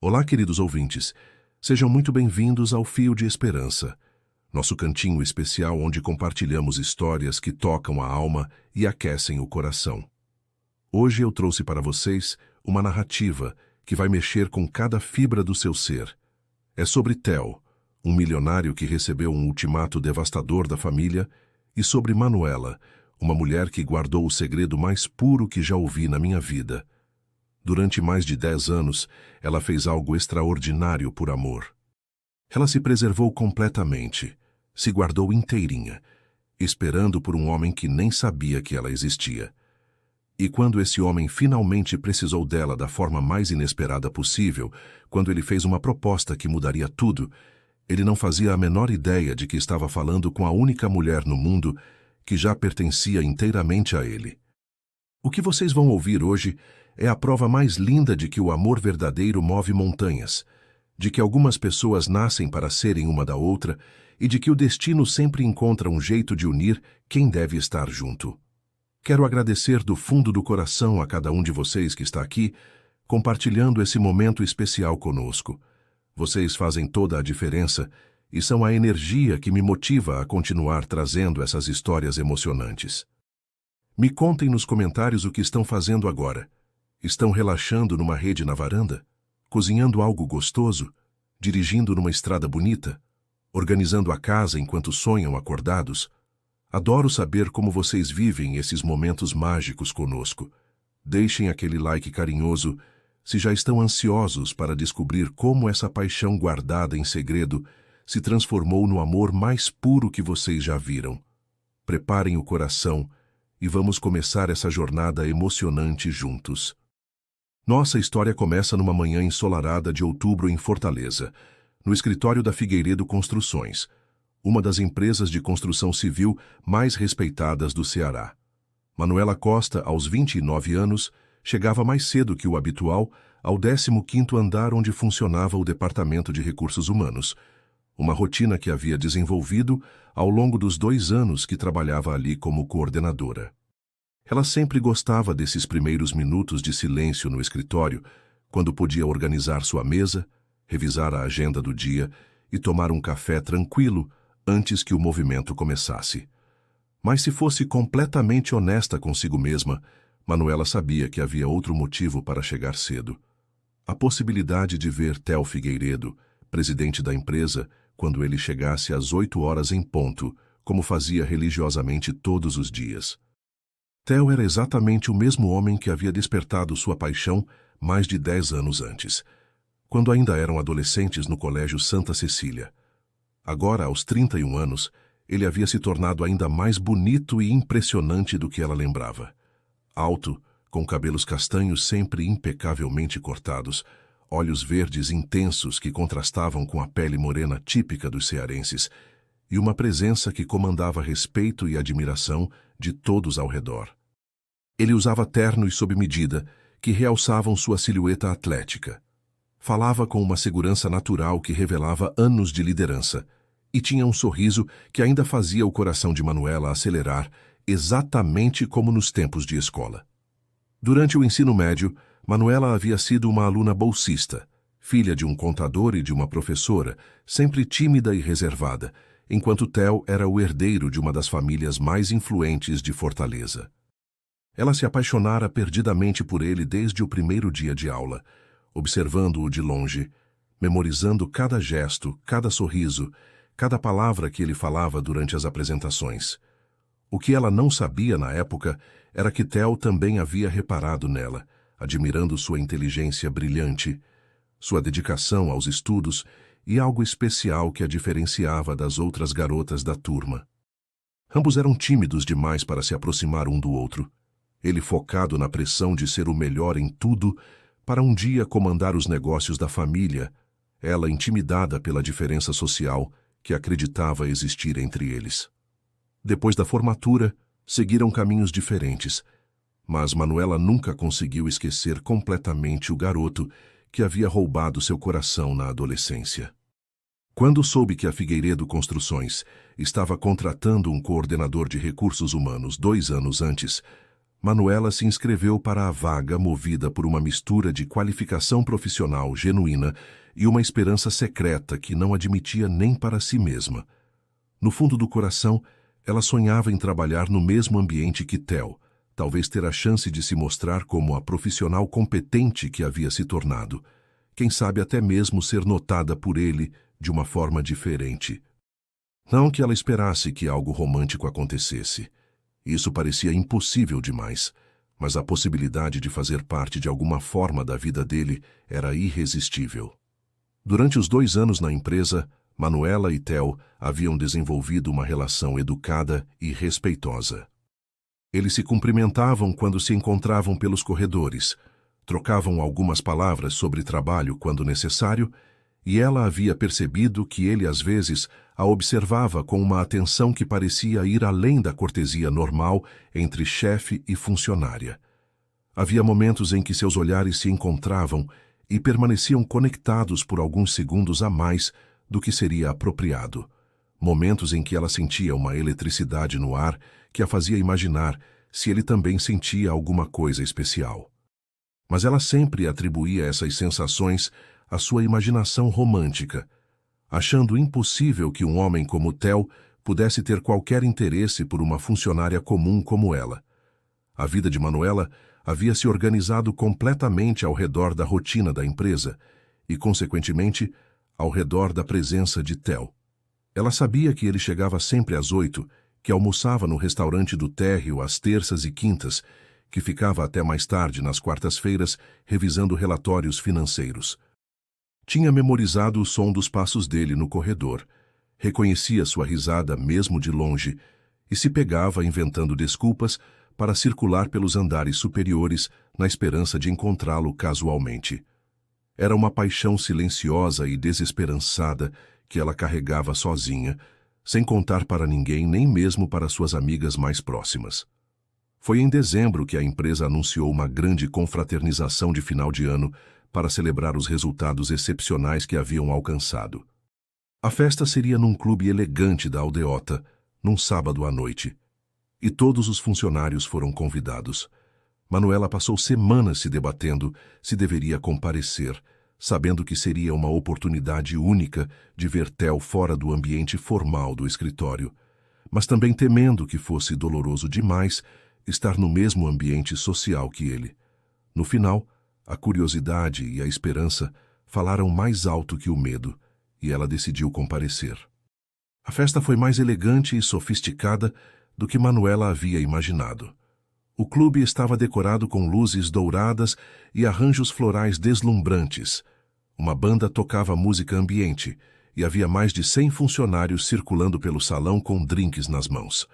Olá, queridos ouvintes. Sejam muito bem-vindos ao Fio de Esperança, nosso cantinho especial onde compartilhamos histórias que tocam a alma e aquecem o coração. Hoje eu trouxe para vocês uma narrativa que vai mexer com cada fibra do seu ser. É sobre Theo, um milionário que recebeu um ultimato devastador da família, e sobre Manuela, uma mulher que guardou o segredo mais puro que já ouvi na minha vida. Durante mais de 10 anos, ela fez algo extraordinário por amor. Ela se preservou completamente, se guardou inteirinha, esperando por um homem que nem sabia que ela existia. E quando esse homem finalmente precisou dela da forma mais inesperada possível, quando ele fez uma proposta que mudaria tudo, ele não fazia a menor ideia de que estava falando com a única mulher no mundo que já pertencia inteiramente a ele. O que vocês vão ouvir hoje é a prova mais linda de que o amor verdadeiro move montanhas, de que algumas pessoas nascem para serem uma da outra e de que o destino sempre encontra um jeito de unir quem deve estar junto. Quero agradecer do fundo do coração a cada um de vocês que está aqui, compartilhando esse momento especial conosco. Vocês fazem toda a diferença e são a energia que me motiva a continuar trazendo essas histórias emocionantes. Me contem nos comentários o que estão fazendo agora. Estão relaxando numa rede na varanda? Cozinhando algo gostoso? Dirigindo numa estrada bonita? Organizando a casa enquanto sonham acordados? Adoro saber como vocês vivem esses momentos mágicos conosco. Deixem aquele like carinhoso se já estão ansiosos para descobrir como essa paixão guardada em segredo se transformou no amor mais puro que vocês já viram. Preparem o coração e vamos começar essa jornada emocionante juntos. Nossa história começa numa manhã ensolarada de outubro em Fortaleza, no escritório da Figueiredo Construções, uma das empresas de construção civil mais respeitadas do Ceará. Manuela Costa, aos 29 anos, chegava mais cedo que o habitual ao 15º andar onde funcionava o Departamento de Recursos Humanos, uma rotina que havia desenvolvido ao longo dos 2 anos que trabalhava ali como coordenadora. Ela sempre gostava desses primeiros minutos de silêncio no escritório, quando podia organizar sua mesa, revisar a agenda do dia e tomar um café tranquilo antes que o movimento começasse. Mas se fosse completamente honesta consigo mesma, Manuela sabia que havia outro motivo para chegar cedo. A possibilidade de ver Theo Figueiredo, presidente da empresa, quando ele chegasse às 8 horas em ponto, como fazia religiosamente todos os dias. Theo era exatamente o mesmo homem que havia despertado sua paixão mais de 10 anos antes, quando ainda eram adolescentes no Colégio Santa Cecília. Agora, aos 31 anos, ele havia se tornado ainda mais bonito e impressionante do que ela lembrava. Alto, com cabelos castanhos sempre impecavelmente cortados, olhos verdes intensos que contrastavam com a pele morena típica dos cearenses, e uma presença que comandava respeito e admiração de todos ao redor. Ele usava ternos sob medida, que realçavam sua silhueta atlética. Falava com uma segurança natural que revelava anos de liderança, e tinha um sorriso que ainda fazia o coração de Manuela acelerar, exatamente como nos tempos de escola. Durante o ensino médio, Manuela havia sido uma aluna bolsista, filha de um contador e de uma professora, sempre tímida e reservada, enquanto Theo era o herdeiro de uma das famílias mais influentes de Fortaleza. Ela se apaixonara perdidamente por ele desde o primeiro dia de aula, observando-o de longe, memorizando cada gesto, cada sorriso, cada palavra que ele falava durante as apresentações. O que ela não sabia na época era que Theo também havia reparado nela, admirando sua inteligência brilhante, sua dedicação aos estudos e algo especial que a diferenciava das outras garotas da turma. Ambos eram tímidos demais para se aproximar um do outro. Ele focado na pressão de ser o melhor em tudo, para um dia comandar os negócios da família, ela intimidada pela diferença social que acreditava existir entre eles. Depois da formatura, seguiram caminhos diferentes, mas Manuela nunca conseguiu esquecer completamente o garoto que havia roubado seu coração na adolescência. Quando soube que a Figueiredo Construções estava contratando um coordenador de recursos humanos 2 anos antes, Manuela se inscreveu para a vaga movida por uma mistura de qualificação profissional genuína e uma esperança secreta que não admitia nem para si mesma. No fundo do coração, ela sonhava em trabalhar no mesmo ambiente que Theo, talvez ter a chance de se mostrar como a profissional competente que havia se tornado. Quem sabe até mesmo ser notada por ele de uma forma diferente. Não que ela esperasse que algo romântico acontecesse. Isso parecia impossível demais, mas a possibilidade de fazer parte de alguma forma da vida dele era irresistível. Durante os 2 anos na empresa, Manuela e Theo haviam desenvolvido uma relação educada e respeitosa. Eles se cumprimentavam quando se encontravam pelos corredores, trocavam algumas palavras sobre trabalho quando necessário, e ela havia percebido que ele às vezes a observava com uma atenção que parecia ir além da cortesia normal entre chefe e funcionária. Havia momentos em que seus olhares se encontravam e permaneciam conectados por alguns segundos a mais do que seria apropriado. Momentos em que ela sentia uma eletricidade no ar que a fazia imaginar se ele também sentia alguma coisa especial. Mas ela sempre atribuía essas sensações à sua imaginação romântica, achando impossível que um homem como Theo pudesse ter qualquer interesse por uma funcionária comum como ela. A vida de Manuela havia se organizado completamente ao redor da rotina da empresa e, consequentemente, ao redor da presença de Theo. Ela sabia que ele chegava sempre às 8, que almoçava no restaurante do térreo às terças e quintas, que ficava até mais tarde nas quartas-feiras revisando relatórios financeiros. Tinha memorizado o som dos passos dele no corredor, reconhecia sua risada mesmo de longe e se pegava inventando desculpas para circular pelos andares superiores na esperança de encontrá-lo casualmente. Era uma paixão silenciosa e desesperançada que ela carregava sozinha, sem contar para ninguém, nem mesmo para suas amigas mais próximas. Foi em dezembro que a empresa anunciou uma grande confraternização de final de ano para celebrar os resultados excepcionais que haviam alcançado. A festa seria num clube elegante da aldeota, num sábado à noite. E todos os funcionários foram convidados. Manuela passou semanas se debatendo se deveria comparecer, sabendo que seria uma oportunidade única de ver Theo fora do ambiente formal do escritório, mas também temendo que fosse doloroso demais estar no mesmo ambiente social que ele. No final, a curiosidade e a esperança falaram mais alto que o medo, e ela decidiu comparecer. A festa foi mais elegante e sofisticada do que Manuela havia imaginado. O clube estava decorado com luzes douradas e arranjos florais deslumbrantes. Uma banda tocava música ambiente e havia mais de 100 funcionários circulando pelo salão com drinks nas mãos.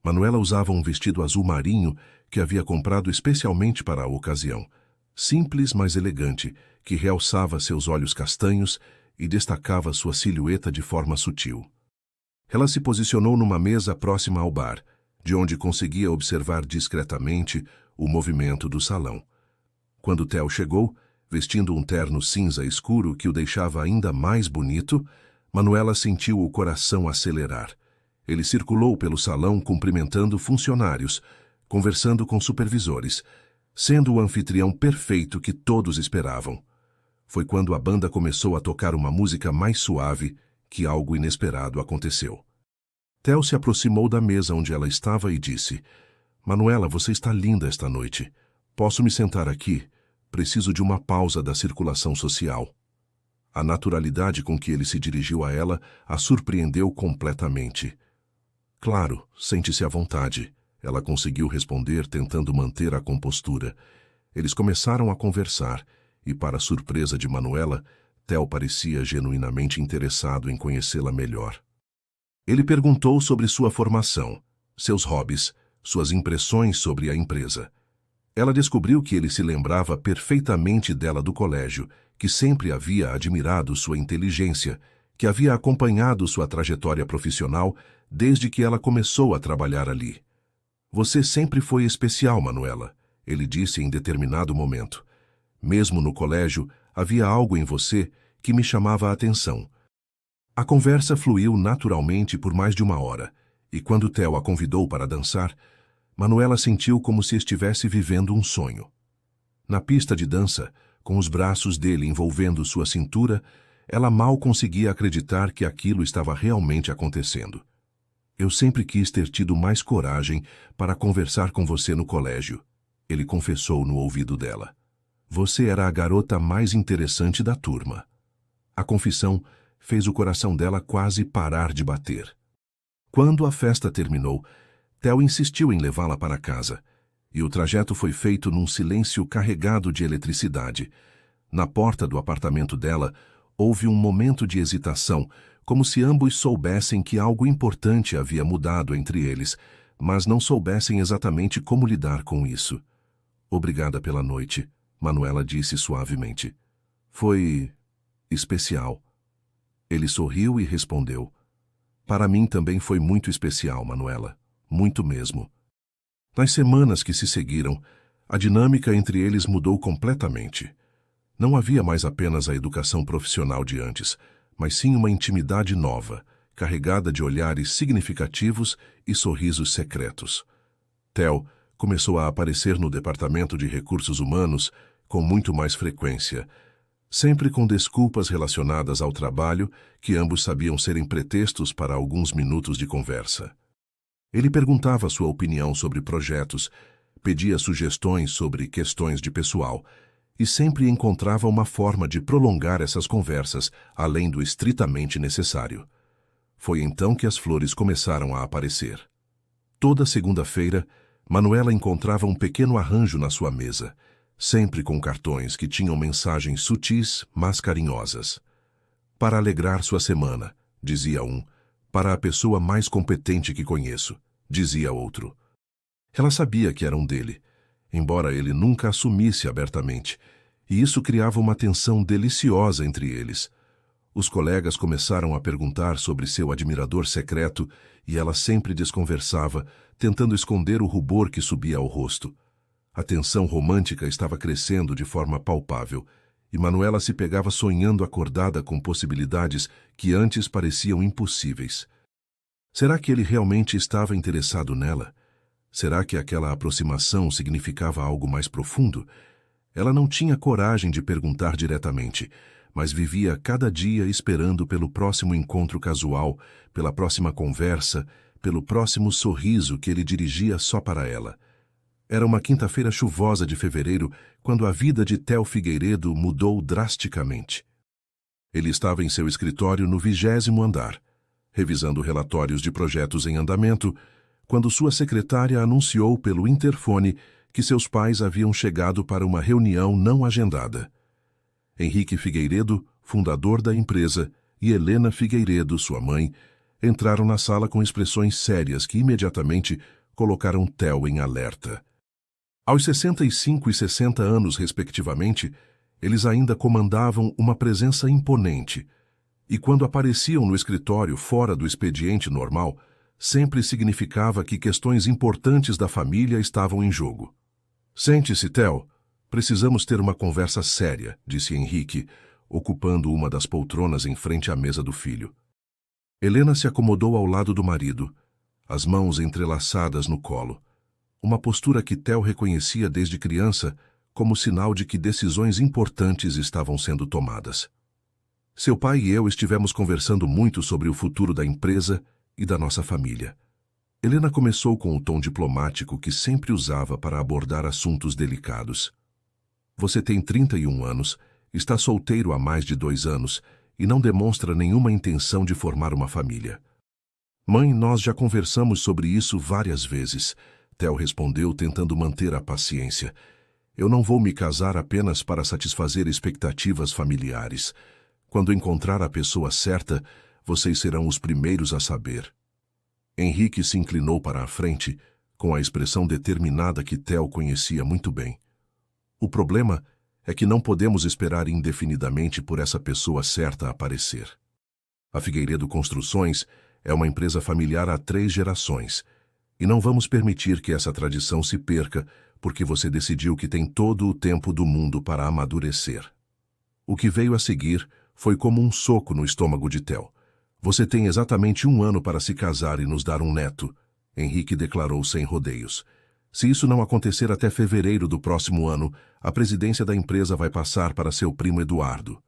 Manuela usava um vestido azul marinho que havia comprado especialmente para a ocasião, simples, mas elegante, que realçava seus olhos castanhos e destacava sua silhueta de forma sutil. Ela se posicionou numa mesa próxima ao bar, de onde conseguia observar discretamente o movimento do salão. Quando Theo chegou, vestindo um terno cinza escuro que o deixava ainda mais bonito, Manuela sentiu o coração acelerar. Ele circulou pelo salão cumprimentando funcionários, conversando com supervisores, sendo o anfitrião perfeito que todos esperavam. Foi quando a banda começou a tocar uma música mais suave que algo inesperado aconteceu. Theo se aproximou da mesa onde ela estava e disse: "Manuela, você está linda esta noite. Posso me sentar aqui? Preciso de uma pausa da circulação social." A naturalidade com que ele se dirigiu a ela a surpreendeu completamente. "Claro, sente-se à vontade." Ela conseguiu responder tentando manter a compostura. Eles começaram a conversar e, para a surpresa de Manuela, Theo parecia genuinamente interessado em conhecê-la melhor. Ele perguntou sobre sua formação, seus hobbies, suas impressões sobre a empresa. Ela descobriu que ele se lembrava perfeitamente dela do colégio, que sempre havia admirado sua inteligência, que havia acompanhado sua trajetória profissional desde que ela começou a trabalhar ali. "Você sempre foi especial, Manuela", ele disse em determinado momento. "Mesmo no colégio, havia algo em você que me chamava a atenção." A conversa fluiu naturalmente por mais de 1 hora, e quando Theo a convidou para dançar, Manuela sentiu como se estivesse vivendo um sonho. Na pista de dança, com os braços dele envolvendo sua cintura, ela mal conseguia acreditar que aquilo estava realmente acontecendo. Eu sempre quis ter tido mais coragem para conversar com você no colégio, ele confessou no ouvido dela. Você era a garota mais interessante da turma. A confissão fez o coração dela quase parar de bater. Quando a festa terminou, Theo insistiu em levá-la para casa, e o trajeto foi feito num silêncio carregado de eletricidade. Na porta do apartamento dela, houve um momento de hesitação, como se ambos soubessem que algo importante havia mudado entre eles, mas não soubessem exatamente como lidar com isso. Obrigada pela noite, Manuela disse suavemente. Foi especial. Ele sorriu e respondeu. Para mim também foi muito especial, Manuela. Muito mesmo. Nas semanas que se seguiram, a dinâmica entre eles mudou completamente. Não havia mais apenas a educação profissional de antes, mas sim uma intimidade nova, carregada de olhares significativos e sorrisos secretos. Theo começou a aparecer no departamento de recursos humanos com muito mais frequência, sempre com desculpas relacionadas ao trabalho que ambos sabiam serem pretextos para alguns minutos de conversa. Ele perguntava sua opinião sobre projetos, pedia sugestões sobre questões de pessoal e sempre encontrava uma forma de prolongar essas conversas além do estritamente necessário. Foi então que as flores começaram a aparecer. Toda segunda-feira, Manuela encontrava um pequeno arranjo na sua mesa, sempre com cartões que tinham mensagens sutis, mas carinhosas. Para alegrar sua semana, dizia um, para a pessoa mais competente que conheço, dizia outro. Ela sabia que eram dele, embora ele nunca assumisse abertamente, e isso criava uma tensão deliciosa entre eles. Os colegas começaram a perguntar sobre seu admirador secreto e ela sempre desconversava, tentando esconder o rubor que subia ao rosto. A tensão romântica estava crescendo de forma palpável, e Manuela se pegava sonhando acordada com possibilidades que antes pareciam impossíveis. Será que ele realmente estava interessado nela? Será que aquela aproximação significava algo mais profundo? Ela não tinha coragem de perguntar diretamente, mas vivia cada dia esperando pelo próximo encontro casual, pela próxima conversa, pelo próximo sorriso que ele dirigia só para ela. Era uma quinta-feira chuvosa de fevereiro, quando a vida de Theo Figueiredo mudou drasticamente. Ele estava em seu escritório no 20º andar, revisando relatórios de projetos em andamento, quando sua secretária anunciou pelo interfone que seus pais haviam chegado para uma reunião não agendada. Henrique Figueiredo, fundador da empresa, e Helena Figueiredo, sua mãe, entraram na sala com expressões sérias que imediatamente colocaram Theo em alerta. Aos 65 e 60 anos, respectivamente, eles ainda comandavam uma presença imponente, e quando apareciam no escritório fora do expediente normal, sempre significava que questões importantes da família estavam em jogo. Sente-se, Theo. Precisamos ter uma conversa séria, disse Henrique, ocupando uma das poltronas em frente à mesa do filho. Helena se acomodou ao lado do marido, as mãos entrelaçadas no colo, uma postura que Theo reconhecia desde criança como sinal de que decisões importantes estavam sendo tomadas. Seu pai e eu estivemos conversando muito sobre o futuro da empresa e da nossa família. Helena começou com o tom diplomático que sempre usava para abordar assuntos delicados. Você tem 31 anos, está solteiro há mais de 2 anos e não demonstra nenhuma intenção de formar uma família. Mãe, nós já conversamos sobre isso várias vezes, Theo respondeu tentando manter a paciência. Eu não vou me casar apenas para satisfazer expectativas familiares. Quando encontrar a pessoa certa, vocês serão os primeiros a saber. Henrique se inclinou para a frente, com a expressão determinada que Theo conhecia muito bem. O problema é que não podemos esperar indefinidamente por essa pessoa certa aparecer. A Figueiredo Construções é uma empresa familiar há 3 gerações, e não vamos permitir que essa tradição se perca porque você decidiu que tem todo o tempo do mundo para amadurecer. O que veio a seguir foi como um soco no estômago de Theo. Você tem exatamente 1 ano para se casar e nos dar um neto, Henrique declarou sem rodeios. Se isso não acontecer até fevereiro do próximo ano, a presidência da empresa vai passar para seu primo Eduardo.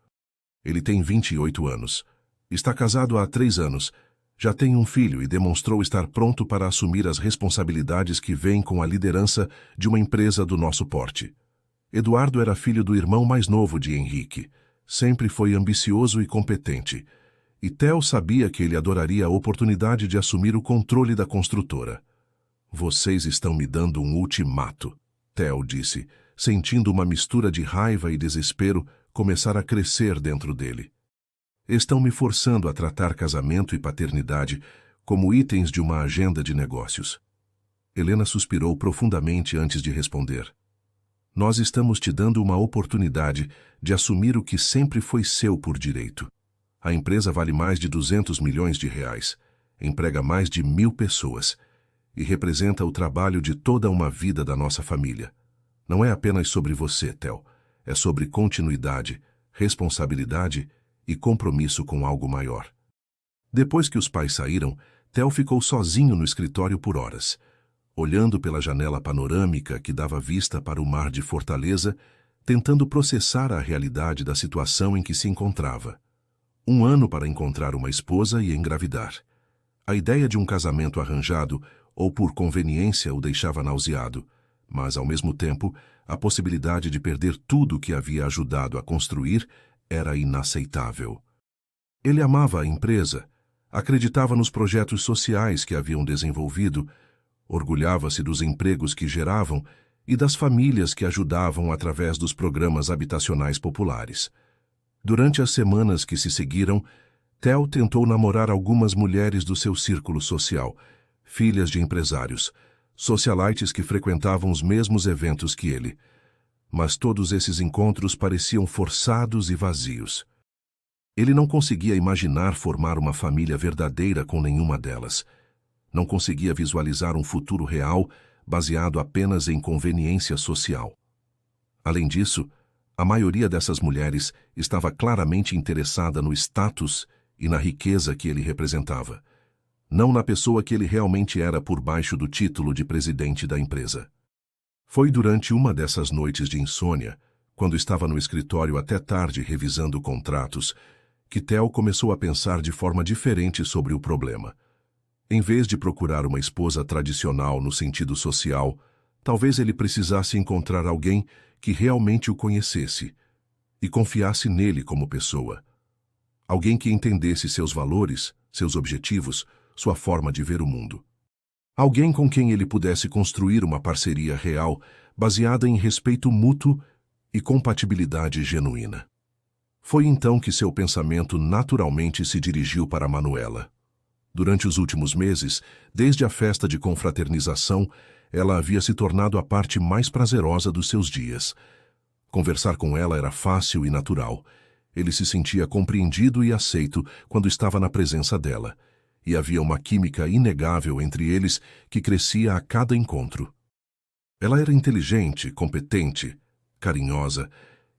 Ele tem 28 anos. Está casado há 3 anos. Já tem um filho e demonstrou estar pronto para assumir as responsabilidades que vêm com a liderança de uma empresa do nosso porte. Eduardo era filho do irmão mais novo de Henrique. Sempre foi ambicioso e competente. E Theo sabia que ele adoraria a oportunidade de assumir o controle da construtora. Vocês estão me dando um ultimato, Theo disse, sentindo uma mistura de raiva e desespero começar a crescer dentro dele. Estão me forçando a tratar casamento e paternidade como itens de uma agenda de negócios. Helena suspirou profundamente antes de responder. Nós estamos te dando uma oportunidade de assumir o que sempre foi seu por direito. A empresa vale mais de 200 milhões de reais, emprega mais de 1.000 pessoas e representa o trabalho de toda uma vida da nossa família. Não é apenas sobre você, Theo. É sobre continuidade, responsabilidade e compromisso com algo maior. Depois que os pais saíram, Theo ficou sozinho no escritório por horas, olhando pela janela panorâmica que dava vista para o mar de Fortaleza, tentando processar a realidade da situação em que se encontrava. 1 ano para encontrar uma esposa e engravidar. A ideia de um casamento arranjado ou por conveniência o deixava nauseado, mas, ao mesmo tempo, a possibilidade de perder tudo que havia ajudado a construir era inaceitável. Ele amava a empresa, acreditava nos projetos sociais que haviam desenvolvido, orgulhava-se dos empregos que geravam e das famílias que ajudavam através dos programas habitacionais populares. Durante as semanas que se seguiram, Theo tentou namorar algumas mulheres do seu círculo social, filhas de empresários, socialites que frequentavam os mesmos eventos que ele. Mas todos esses encontros pareciam forçados e vazios. Ele não conseguia imaginar formar uma família verdadeira com nenhuma delas. Não conseguia visualizar um futuro real baseado apenas em conveniência social. Além disso, a maioria dessas mulheres estava claramente interessada no status e na riqueza que ele representava, não na pessoa que ele realmente era por baixo do título de presidente da empresa. Foi durante uma dessas noites de insônia, quando estava no escritório até tarde revisando contratos, que Theo começou a pensar de forma diferente sobre o problema. Em vez de procurar uma esposa tradicional no sentido social, talvez ele precisasse encontrar alguém que realmente o conhecesse e confiasse nele como pessoa. Alguém que entendesse seus valores, seus objetivos, sua forma de ver o mundo. Alguém com quem ele pudesse construir uma parceria real, baseada em respeito mútuo e compatibilidade genuína. Foi então que seu pensamento naturalmente se dirigiu para Manuela. Durante os últimos meses, desde a festa de confraternização, ela havia se tornado a parte mais prazerosa dos seus dias. Conversar com ela era fácil e natural. Ele se sentia compreendido e aceito quando estava na presença dela, e havia uma química inegável entre eles que crescia a cada encontro. Ela era inteligente, competente, carinhosa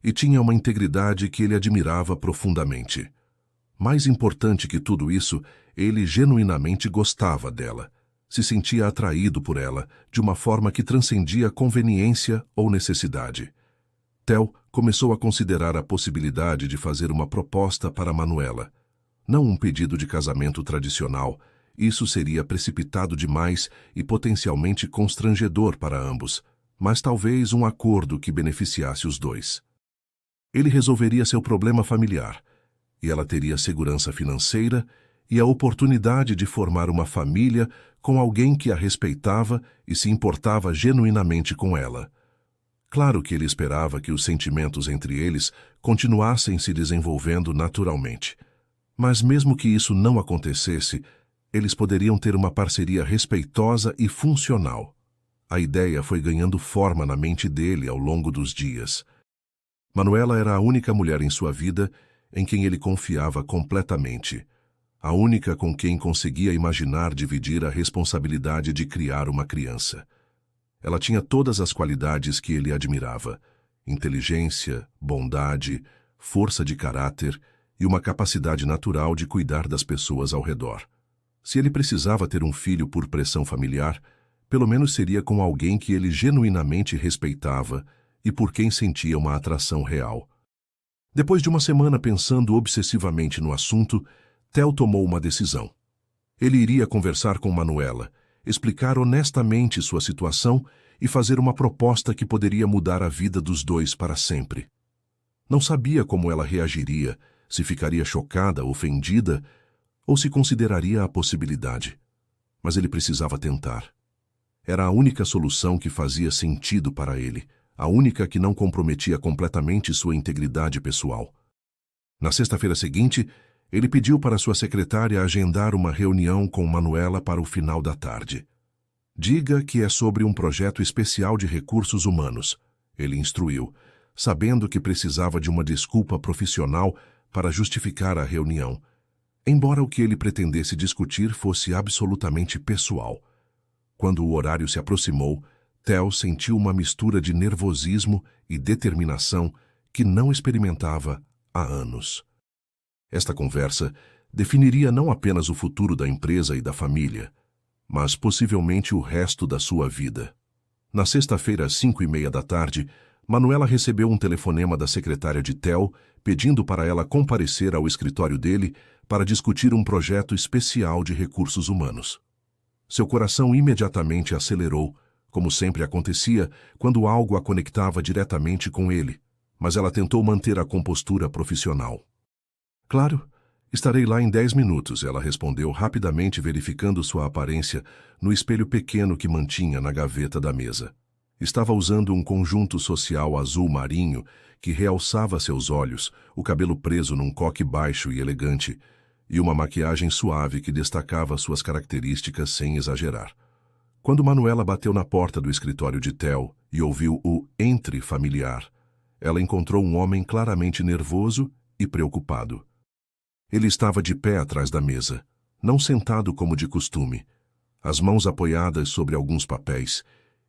e tinha uma integridade que ele admirava profundamente. Mais importante que tudo isso, ele genuinamente gostava dela, se sentia atraído por ela de uma forma que transcendia conveniência ou necessidade. Theo começou a considerar a possibilidade de fazer uma proposta para Manuela. Não um pedido de casamento tradicional. Isso seria precipitado demais e potencialmente constrangedor para ambos, mas talvez um acordo que beneficiasse os dois. Ele resolveria seu problema familiar, e ela teria segurança financeira e a oportunidade de formar uma família com alguém que a respeitava e se importava genuinamente com ela. Claro que ele esperava que os sentimentos entre eles continuassem se desenvolvendo naturalmente. Mas mesmo que isso não acontecesse, eles poderiam ter uma parceria respeitosa e funcional. A ideia foi ganhando forma na mente dele ao longo dos dias. Manuela era a única mulher em sua vida em quem ele confiava completamente, a única com quem conseguia imaginar dividir a responsabilidade de criar uma criança. Ela tinha todas as qualidades que ele admirava: inteligência, bondade, força de caráter e uma capacidade natural de cuidar das pessoas ao redor. Se ele precisava ter um filho por pressão familiar, pelo menos seria com alguém que ele genuinamente respeitava e por quem sentia uma atração real. Depois de uma semana pensando obsessivamente no assunto, Theo tomou uma decisão. Ele iria conversar com Manuela, explicar honestamente sua situação e fazer uma proposta que poderia mudar a vida dos dois para sempre. Não sabia como ela reagiria, se ficaria chocada, ofendida, ou se consideraria a possibilidade. Mas ele precisava tentar. Era a única solução que fazia sentido para ele, a única que não comprometia completamente sua integridade pessoal. Na sexta-feira seguinte, ele pediu para sua secretária agendar uma reunião com Manuela para o final da tarde. Diga que é sobre um projeto especial de recursos humanos, ele instruiu, sabendo que precisava de uma desculpa profissional para justificar a reunião, embora o que ele pretendesse discutir fosse absolutamente pessoal. Quando o horário se aproximou, Theo sentiu uma mistura de nervosismo e determinação que não experimentava há anos. Esta conversa definiria não apenas o futuro da empresa e da família, mas possivelmente o resto da sua vida. Na sexta-feira, às 5:30 da tarde, Manuela recebeu um telefonema da secretária de Theo pedindo para ela comparecer ao escritório dele para discutir um projeto especial de recursos humanos. Seu coração imediatamente acelerou, como sempre acontecia quando algo a conectava diretamente com ele, mas ela tentou manter a compostura profissional. Claro, estarei lá em 10 minutos, ela respondeu rapidamente, verificando sua aparência no espelho pequeno que mantinha na gaveta da mesa. Estava usando um conjunto social azul marinho que realçava seus olhos, o cabelo preso num coque baixo e elegante, e uma maquiagem suave que destacava suas características sem exagerar. Quando Manuela bateu na porta do escritório de Theo e ouviu o entre familiar, ela encontrou um homem claramente nervoso e preocupado. Ele estava de pé atrás da mesa, não sentado como de costume, as mãos apoiadas sobre alguns papéis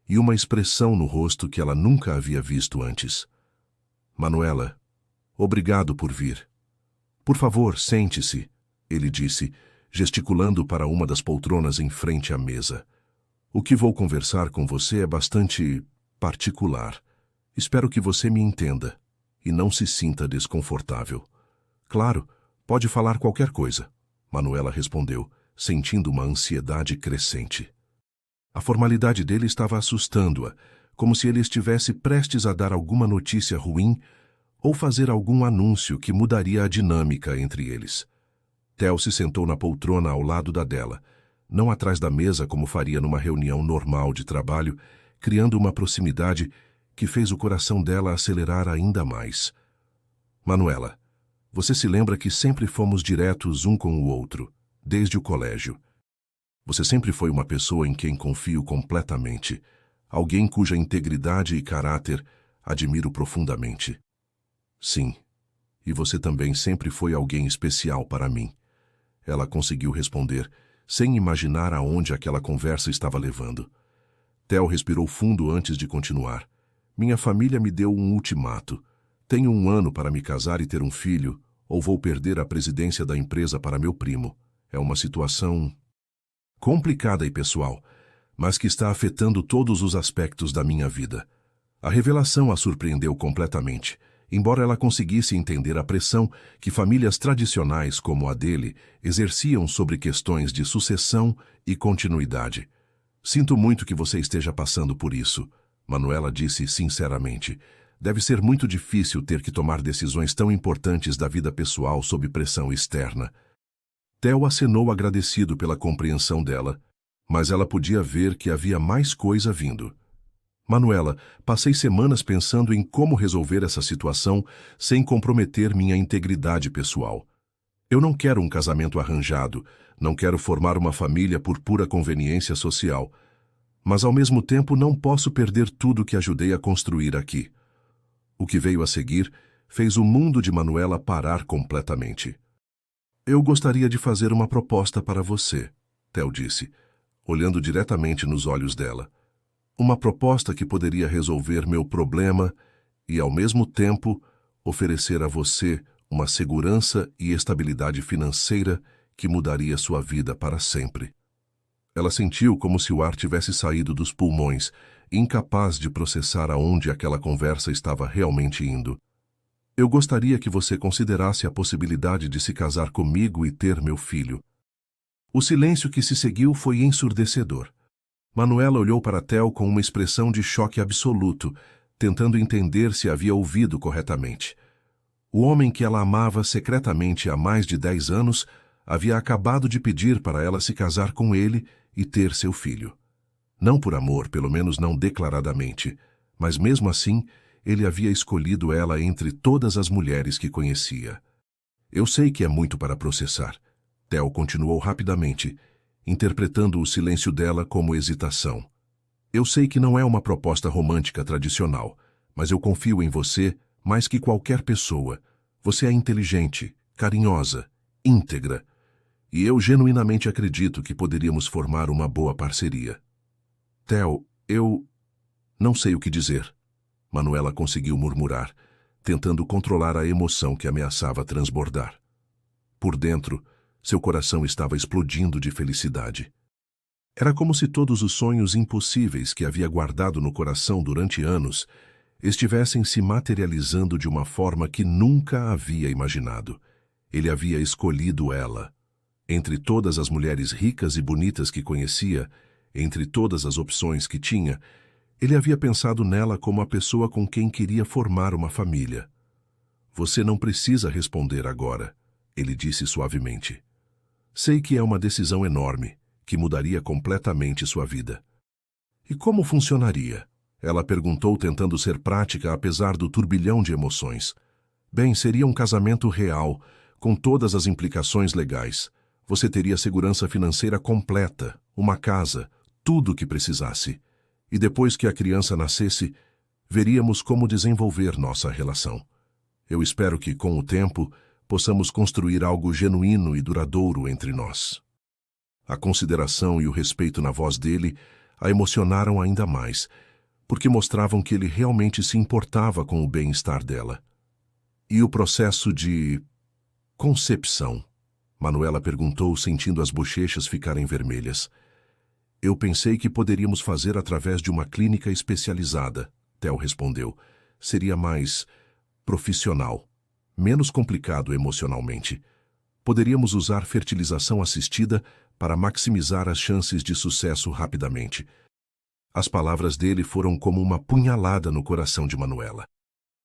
e uma expressão no rosto que ela nunca havia visto antes. Manuela, obrigado por vir. Por favor, sente-se, ele disse, gesticulando para uma das poltronas em frente à mesa. O que vou conversar com você é bastante particular. Espero que você me entenda e não se sinta desconfortável. Claro, pode falar qualquer coisa, Manuela respondeu, sentindo uma ansiedade crescente. A formalidade dele estava assustando-a, como se ele estivesse prestes a dar alguma notícia ruim ou fazer algum anúncio que mudaria a dinâmica entre eles. Theo se sentou na poltrona ao lado da dela, não atrás da mesa como faria numa reunião normal de trabalho, criando uma proximidade que fez o coração dela acelerar ainda mais. Manuela, você se lembra que sempre fomos diretos um com o outro, desde o colégio. Você sempre foi uma pessoa em quem confio completamente, alguém cuja integridade e caráter admiro profundamente. Sim, e você também sempre foi alguém especial para mim. Ela conseguiu responder, sem imaginar aonde aquela conversa estava levando. Theo respirou fundo antes de continuar. Minha família me deu um ultimato. Tenho 1 ano para me casar e ter um filho, ou vou perder a presidência da empresa para meu primo. É uma situação complicada e pessoal, mas que está afetando todos os aspectos da minha vida. A revelação a surpreendeu completamente, embora ela conseguisse entender a pressão que famílias tradicionais como a dele exerciam sobre questões de sucessão e continuidade. Sinto muito que você esteja passando por isso, Manuela disse sinceramente. Deve ser muito difícil ter que tomar decisões tão importantes da vida pessoal sob pressão externa. Theo acenou agradecido pela compreensão dela, mas ela podia ver que havia mais coisa vindo. Manuela, passei semanas pensando em como resolver essa situação sem comprometer minha integridade pessoal. Eu não quero um casamento arranjado, não quero formar uma família por pura conveniência social, mas ao mesmo tempo não posso perder tudo que ajudei a construir aqui. O que veio a seguir fez o mundo de Manuela parar completamente. Eu gostaria de fazer uma proposta para você, Theo disse, olhando diretamente nos olhos dela. Uma proposta que poderia resolver meu problema e, ao mesmo tempo, oferecer a você uma segurança e estabilidade financeira que mudaria sua vida para sempre. Ela sentiu como se o ar tivesse saído dos pulmões, incapaz de processar aonde aquela conversa estava realmente indo. Eu gostaria que você considerasse a possibilidade de se casar comigo e ter meu filho. O silêncio que se seguiu foi ensurdecedor. Manuela olhou para Theo com uma expressão de choque absoluto, tentando entender se havia ouvido corretamente. O homem que ela amava secretamente há mais de 10 anos havia acabado de pedir para ela se casar com ele e ter seu filho. Não por amor, pelo menos não declaradamente, mas mesmo assim, ele havia escolhido ela entre todas as mulheres que conhecia. Eu sei que é muito para processar. Theo continuou rapidamente, interpretando o silêncio dela como hesitação. Eu sei que não é uma proposta romântica tradicional, mas eu confio em você mais que qualquer pessoa. Você é inteligente, carinhosa, íntegra. E eu genuinamente acredito que poderíamos formar uma boa parceria. Theo, eu não sei o que dizer. Manuela conseguiu murmurar, tentando controlar a emoção que ameaçava transbordar. Por dentro, seu coração estava explodindo de felicidade. Era como se todos os sonhos impossíveis que havia guardado no coração durante anos estivessem se materializando de uma forma que nunca havia imaginado. Ele havia escolhido ela. Entre todas as mulheres ricas e bonitas que conhecia, entre todas as opções que tinha, ele havia pensado nela como a pessoa com quem queria formar uma família. Você não precisa responder agora, ele disse suavemente. Sei que é uma decisão enorme, que mudaria completamente sua vida. E como funcionaria? Ela perguntou, tentando ser prática apesar do turbilhão de emoções. Bem, seria um casamento real, com todas as implicações legais. Você teria segurança financeira completa, uma casa, tudo o que precisasse. E depois que a criança nascesse, veríamos como desenvolver nossa relação. Eu espero que, com o tempo, possamos construir algo genuíno e duradouro entre nós. A consideração e o respeito na voz dele a emocionaram ainda mais, porque mostravam que ele realmente se importava com o bem-estar dela. E o processo de concepção? Manuela perguntou, sentindo as bochechas ficarem vermelhas. Eu pensei que poderíamos fazer através de uma clínica especializada, Theo respondeu. Seria mais profissional, menos complicado emocionalmente. Poderíamos usar fertilização assistida para maximizar as chances de sucesso rapidamente. As palavras dele foram como uma punhalada no coração de Manuela.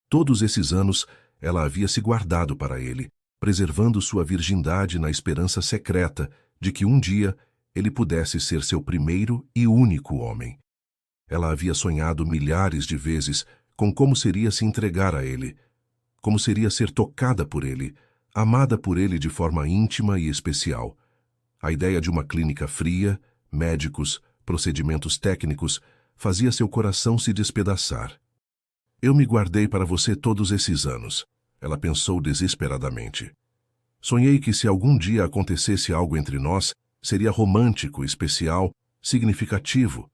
Todos esses anos, ela havia se guardado para ele, preservando sua virgindade na esperança secreta de que um dia ele pudesse ser seu primeiro e único homem. Ela havia sonhado milhares de vezes com como seria se entregar a ele, como seria ser tocada por ele, amada por ele de forma íntima e especial. A ideia de uma clínica fria, médicos, procedimentos técnicos, fazia seu coração se despedaçar. Eu me guardei para você todos esses anos, ela pensou desesperadamente. Sonhei que se algum dia acontecesse algo entre nós, seria romântico, especial, significativo.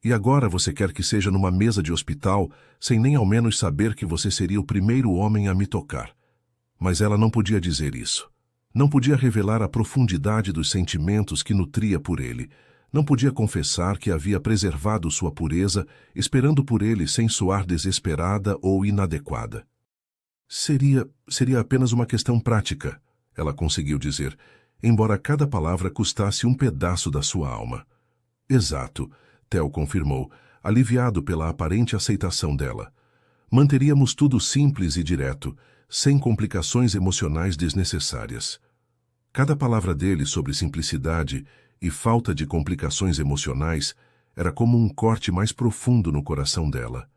E agora você quer que seja numa mesa de hospital, sem nem ao menos saber que você seria o primeiro homem a me tocar. Mas ela não podia dizer isso. Não podia revelar a profundidade dos sentimentos que nutria por ele. Não podia confessar que havia preservado sua pureza, esperando por ele sem soar desesperada ou inadequada. Seria apenas uma questão prática, ela conseguiu dizer, embora cada palavra custasse um pedaço da sua alma. Exato, Theo confirmou, aliviado pela aparente aceitação dela. Manteríamos tudo simples e direto, sem complicações emocionais desnecessárias. Cada palavra dele sobre simplicidade e falta de complicações emocionais era como um corte mais profundo no coração dela.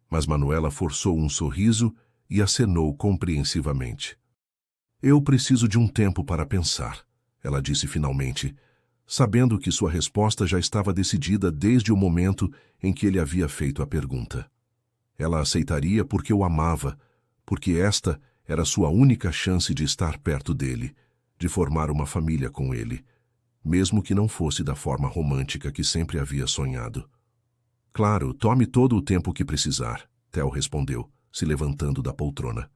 Mas Manuela forçou um sorriso e acenou compreensivamente. Eu preciso de um tempo para pensar, ela disse finalmente, sabendo que sua resposta já estava decidida desde o momento em que ele havia feito a pergunta. Ela aceitaria porque o amava, porque esta era sua única chance de estar perto dele, de formar uma família com ele, mesmo que não fosse da forma romântica que sempre havia sonhado. Claro, tome todo o tempo que precisar, Theo respondeu, se levantando da poltrona.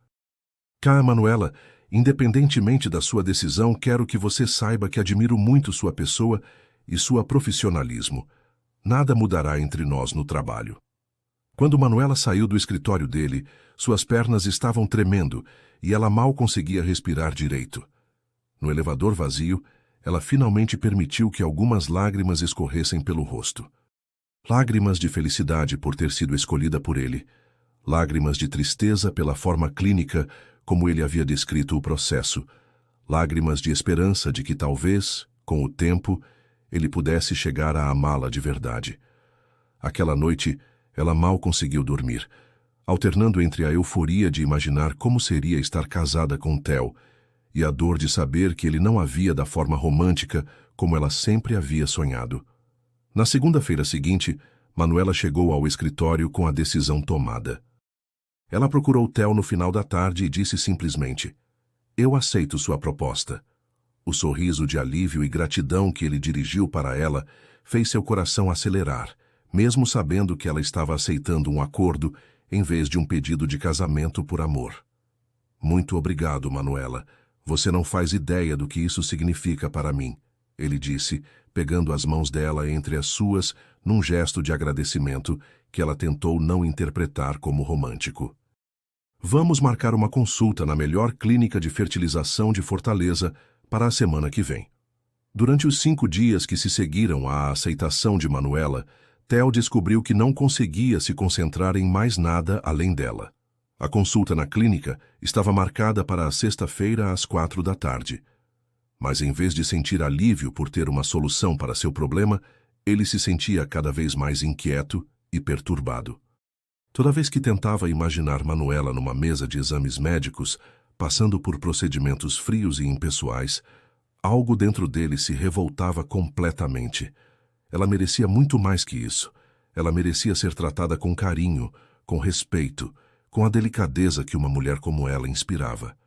Cá, Manuela, independentemente da sua decisão, quero que você saiba que admiro muito sua pessoa e sua profissionalismo. Nada mudará entre nós no trabalho. Quando Manuela saiu do escritório dele, suas pernas estavam tremendo e ela mal conseguia respirar direito. No elevador vazio, ela finalmente permitiu que algumas lágrimas escorressem pelo rosto. Lágrimas de felicidade por ter sido escolhida por ele. Lágrimas de tristeza pela forma clínica como ele havia descrito o processo. Lágrimas de esperança de que talvez, com o tempo, ele pudesse chegar a amá-la de verdade. Aquela noite, ela mal conseguiu dormir, alternando entre a euforia de imaginar como seria estar casada com Theo e a dor de saber que ele não a via da forma romântica como ela sempre havia sonhado. Na segunda-feira seguinte, Manuela chegou ao escritório com a decisão tomada. Ela procurou Theo no final da tarde e disse simplesmente: "Eu aceito sua proposta." O sorriso de alívio e gratidão que ele dirigiu para ela fez seu coração acelerar, mesmo sabendo que ela estava aceitando um acordo em vez de um pedido de casamento por amor. "Muito obrigado, Manuela. Você não faz ideia do que isso significa para mim", ele disse, pegando as mãos dela entre as suas num gesto de agradecimento que ela tentou não interpretar como romântico. "Vamos marcar uma consulta na melhor clínica de fertilização de Fortaleza para a semana que vem." Durante os 5 dias que se seguiram à aceitação de Manuela, Theo descobriu que não conseguia se concentrar em mais nada além dela. A consulta na clínica estava marcada para a sexta-feira às 4 da tarde. Mas em vez de sentir alívio por ter uma solução para seu problema, ele se sentia cada vez mais inquieto e perturbado. Toda vez que tentava imaginar Manuela numa mesa de exames médicos, passando por procedimentos frios e impessoais, algo dentro dele se revoltava completamente. Ela merecia muito mais que isso. Ela merecia ser tratada com carinho, com respeito, com a delicadeza que uma mulher como ela inspirava.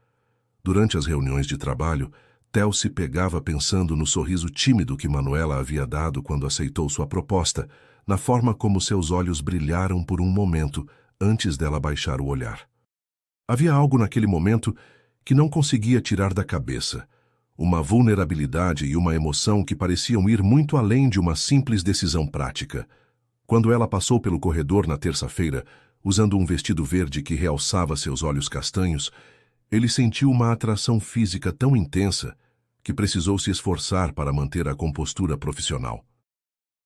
Durante as reuniões de trabalho, Theo se pegava pensando no sorriso tímido que Manuela havia dado quando aceitou sua proposta, na forma como seus olhos brilharam por um momento antes dela baixar o olhar. Havia algo naquele momento que não conseguia tirar da cabeça, uma vulnerabilidade e uma emoção que pareciam ir muito além de uma simples decisão prática. Quando ela passou pelo corredor na terça-feira, usando um vestido verde que realçava seus olhos castanhos, ele sentiu uma atração física tão intensa que precisou se esforçar para manter a compostura profissional.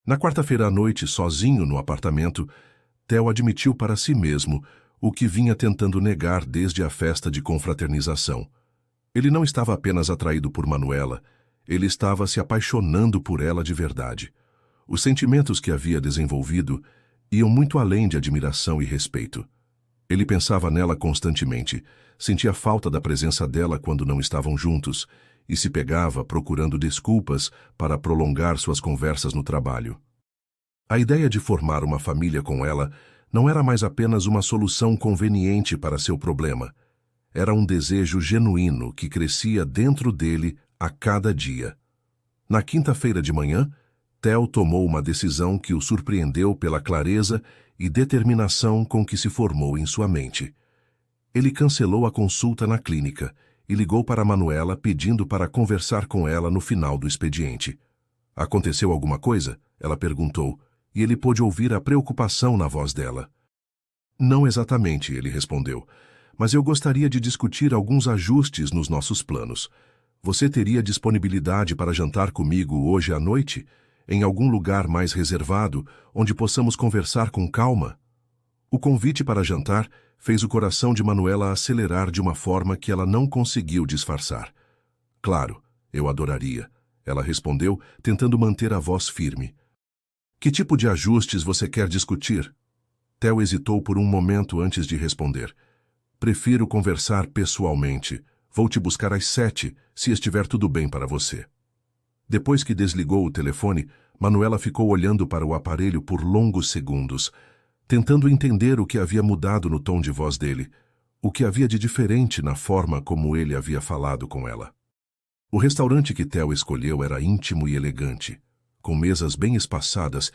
Na quarta-feira à noite, sozinho no apartamento, Theo admitiu para si mesmo o que vinha tentando negar desde a festa de confraternização. Ele não estava apenas atraído por Manuela, ele estava se apaixonando por ela de verdade. Os sentimentos que havia desenvolvido iam muito além de admiração e respeito. Ele pensava nela constantemente, sentia falta da presença dela quando não estavam juntos e se pegava procurando desculpas para prolongar suas conversas no trabalho. A ideia de formar uma família com ela não era mais apenas uma solução conveniente para seu problema. Era um desejo genuíno que crescia dentro dele a cada dia. Na quinta-feira de manhã, Theo tomou uma decisão que o surpreendeu pela clareza e determinação com que se formou em sua mente. Ele cancelou a consulta na clínica e ligou para Manuela pedindo para conversar com ela no final do expediente. "Aconteceu alguma coisa?" ela perguntou, e ele pôde ouvir a preocupação na voz dela. "Não exatamente", ele respondeu, "mas eu gostaria de discutir alguns ajustes nos nossos planos. Você teria disponibilidade para jantar comigo hoje à noite, em algum lugar mais reservado, onde possamos conversar com calma?" O convite para jantar fez o coração de Manuela acelerar de uma forma que ela não conseguiu disfarçar. "Claro, eu adoraria", ela respondeu, tentando manter a voz firme. "Que tipo de ajustes você quer discutir?" Theo hesitou por um momento antes de responder. "Prefiro conversar pessoalmente. Vou te buscar às 7, se estiver tudo bem para você." Depois que desligou o telefone, Manuela ficou olhando para o aparelho por longos segundos, tentando entender o que havia mudado no tom de voz dele, o que havia de diferente na forma como ele havia falado com ela. O restaurante que Theo escolheu era íntimo e elegante, com mesas bem espaçadas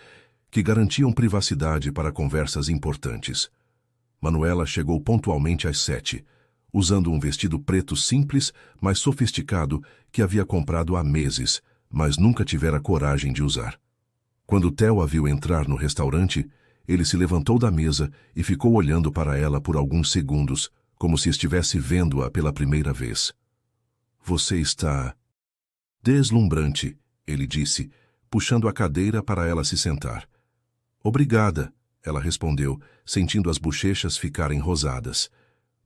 que garantiam privacidade para conversas importantes. Manuela chegou pontualmente às 7, usando um vestido preto simples, mas sofisticado, que havia comprado há meses, mas nunca tivera coragem de usar. Quando Theo a viu entrar no restaurante, ele se levantou da mesa e ficou olhando para ela por alguns segundos, como se estivesse vendo-a pela primeira vez. Você está deslumbrante, ele disse, puxando a cadeira para ela se sentar. Obrigada, ela respondeu, sentindo as bochechas ficarem rosadas.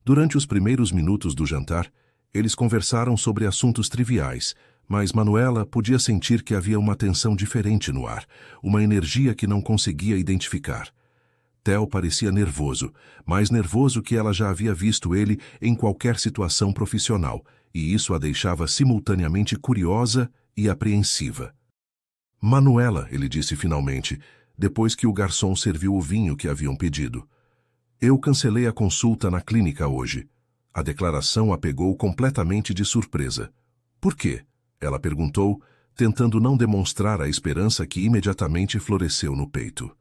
Durante os primeiros minutos do jantar, eles conversaram sobre assuntos triviais, mas Manuela podia sentir que havia uma tensão diferente no ar, uma energia que não conseguia identificar. Theo parecia nervoso, mais nervoso que ela já havia visto ele em qualquer situação profissional, e isso a deixava simultaneamente curiosa e apreensiva. Manuela, ele disse finalmente, depois que o garçom serviu o vinho que haviam pedido. Eu cancelei a consulta na clínica hoje. A declaração a pegou completamente de surpresa. Por quê? Ela perguntou, tentando não demonstrar a esperança que imediatamente floresceu no peito.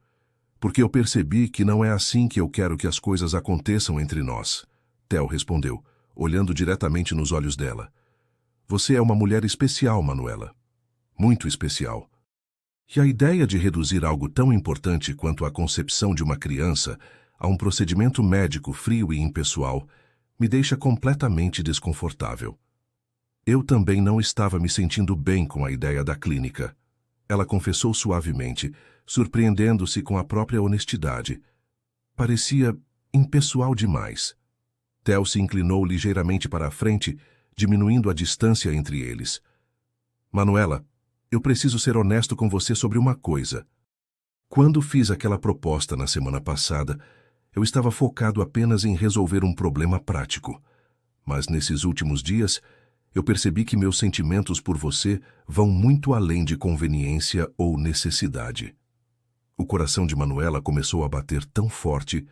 Porque eu percebi que não é assim que eu quero que as coisas aconteçam entre nós. Theo respondeu, olhando diretamente nos olhos dela. Você é uma mulher especial, Manuela. Muito especial. E a ideia de reduzir algo tão importante quanto a concepção de uma criança a um procedimento médico frio e impessoal me deixa completamente desconfortável. Eu também não estava me sentindo bem com a ideia da clínica. Ela confessou suavemente, surpreendendo-se com a própria honestidade. Parecia impessoal demais. Theo se inclinou ligeiramente para a frente, diminuindo a distância entre eles. Manuela, eu preciso ser honesto com você sobre uma coisa. Quando fiz aquela proposta na semana passada, eu estava focado apenas em resolver um problema prático. Mas nesses últimos dias, eu percebi que meus sentimentos por você vão muito além de conveniência ou necessidade. O coração de Manuela começou a bater tão forte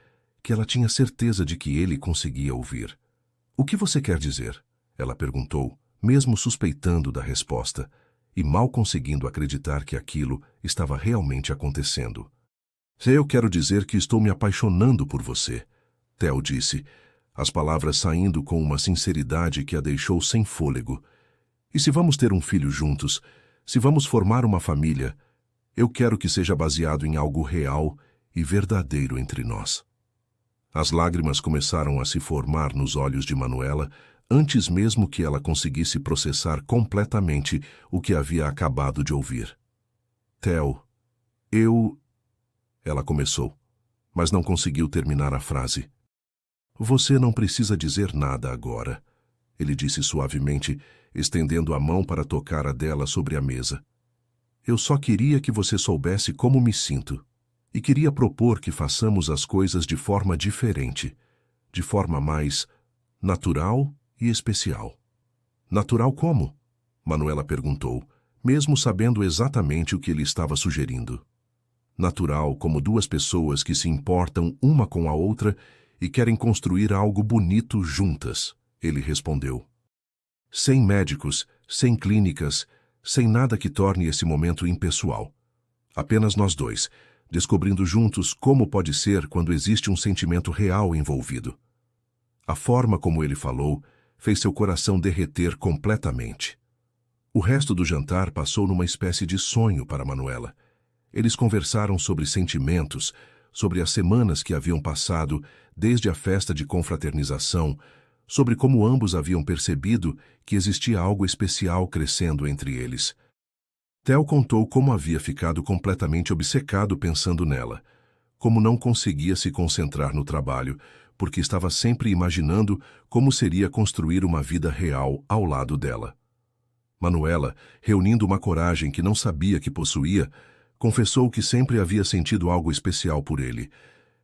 que ela tinha certeza de que ele conseguia ouvir. O que você quer dizer? Ela perguntou, mesmo suspeitando da resposta, e mal conseguindo acreditar que aquilo estava realmente acontecendo. Eu quero dizer que estou me apaixonando por você, Theo disse, as palavras saindo com uma sinceridade que a deixou sem fôlego. E se vamos ter um filho juntos, se vamos formar uma família, eu quero que seja baseado em algo real e verdadeiro entre nós. As lágrimas começaram a se formar nos olhos de Manuela antes mesmo que ela conseguisse processar completamente o que havia acabado de ouvir. Theo, ela começou, mas não conseguiu terminar a frase. Você não precisa dizer nada agora, ele disse suavemente, estendendo a mão para tocar a dela sobre a mesa. Eu só queria que você soubesse como me sinto, e queria propor que façamos as coisas de forma diferente, de forma mais natural e especial. Natural como? Manuela perguntou, mesmo sabendo exatamente o que ele estava sugerindo. Natural como duas pessoas que se importam uma com a outra e querem construir algo bonito juntas, ele respondeu. Sem médicos, sem clínicas, sem nada que torne esse momento impessoal. Apenas nós dois, descobrindo juntos como pode ser quando existe um sentimento real envolvido. A forma como ele falou fez seu coração derreter completamente. O resto do jantar passou numa espécie de sonho para Manuela. Eles conversaram sobre sentimentos, sobre as semanas que haviam passado desde a festa de confraternização, sobre como ambos haviam percebido que existia algo especial crescendo entre eles. Theo contou como havia ficado completamente obcecado pensando nela, como não conseguia se concentrar no trabalho, porque estava sempre imaginando como seria construir uma vida real ao lado dela. Manuela, reunindo uma coragem que não sabia que possuía, confessou que sempre havia sentido algo especial por ele,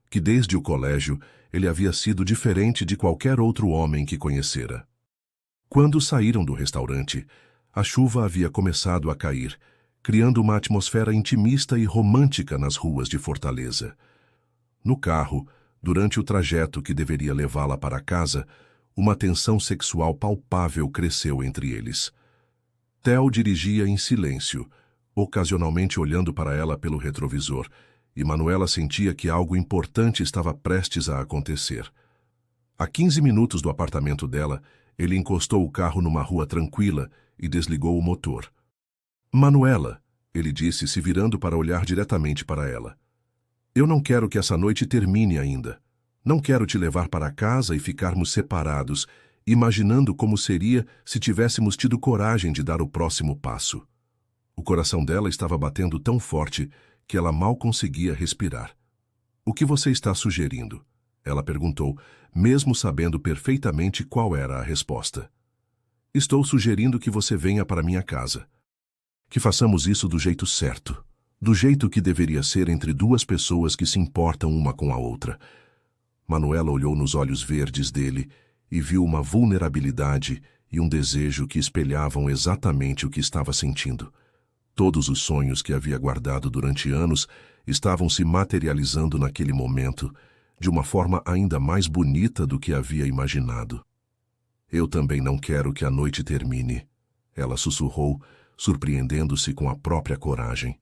que desde o colégio ele havia sido diferente de qualquer outro homem que conhecera. Quando saíram do restaurante, a chuva havia começado a cair, criando uma atmosfera intimista e romântica nas ruas de Fortaleza. No carro, durante o trajeto que deveria levá-la para casa, uma tensão sexual palpável cresceu entre eles. Theo dirigia em silêncio, ocasionalmente olhando para ela pelo retrovisor, e Manuela sentia que algo importante estava prestes a acontecer. A 15 minutos do apartamento dela, ele encostou o carro numa rua tranquila e desligou o motor. Manuela, ele disse, se virando para olhar diretamente para ela. Eu não quero que essa noite termine ainda. Não quero te levar para casa e ficarmos separados, imaginando como seria se tivéssemos tido coragem de dar o próximo passo. O coração dela estava batendo tão forte que ela mal conseguia respirar. O que você está sugerindo? Ela perguntou, mesmo sabendo perfeitamente qual era a resposta. Estou sugerindo que você venha para minha casa. Que façamos isso do jeito certo, do jeito que deveria ser entre duas pessoas que se importam uma com a outra. Manuela olhou nos olhos verdes dele e viu uma vulnerabilidade e um desejo que espelhavam exatamente o que estava sentindo. Todos os sonhos que havia guardado durante anos estavam se materializando naquele momento, de uma forma ainda mais bonita do que havia imaginado. Eu também não quero que a noite termine, ela sussurrou, surpreendendo-se com a própria coragem.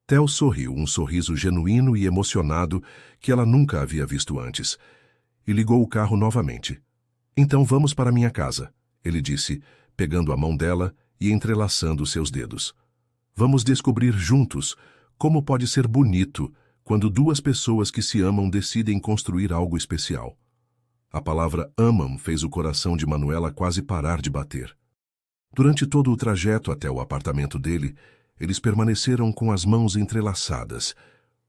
Theo sorriu, um sorriso genuíno e emocionado que ela nunca havia visto antes, e ligou o carro novamente. Então vamos para minha casa, ele disse, pegando a mão dela e entrelaçando seus dedos. Vamos descobrir juntos como pode ser bonito quando duas pessoas que se amam decidem construir algo especial. A palavra amam fez o coração de Manuela quase parar de bater. Durante todo o trajeto até o apartamento dele, eles permaneceram com as mãos entrelaçadas,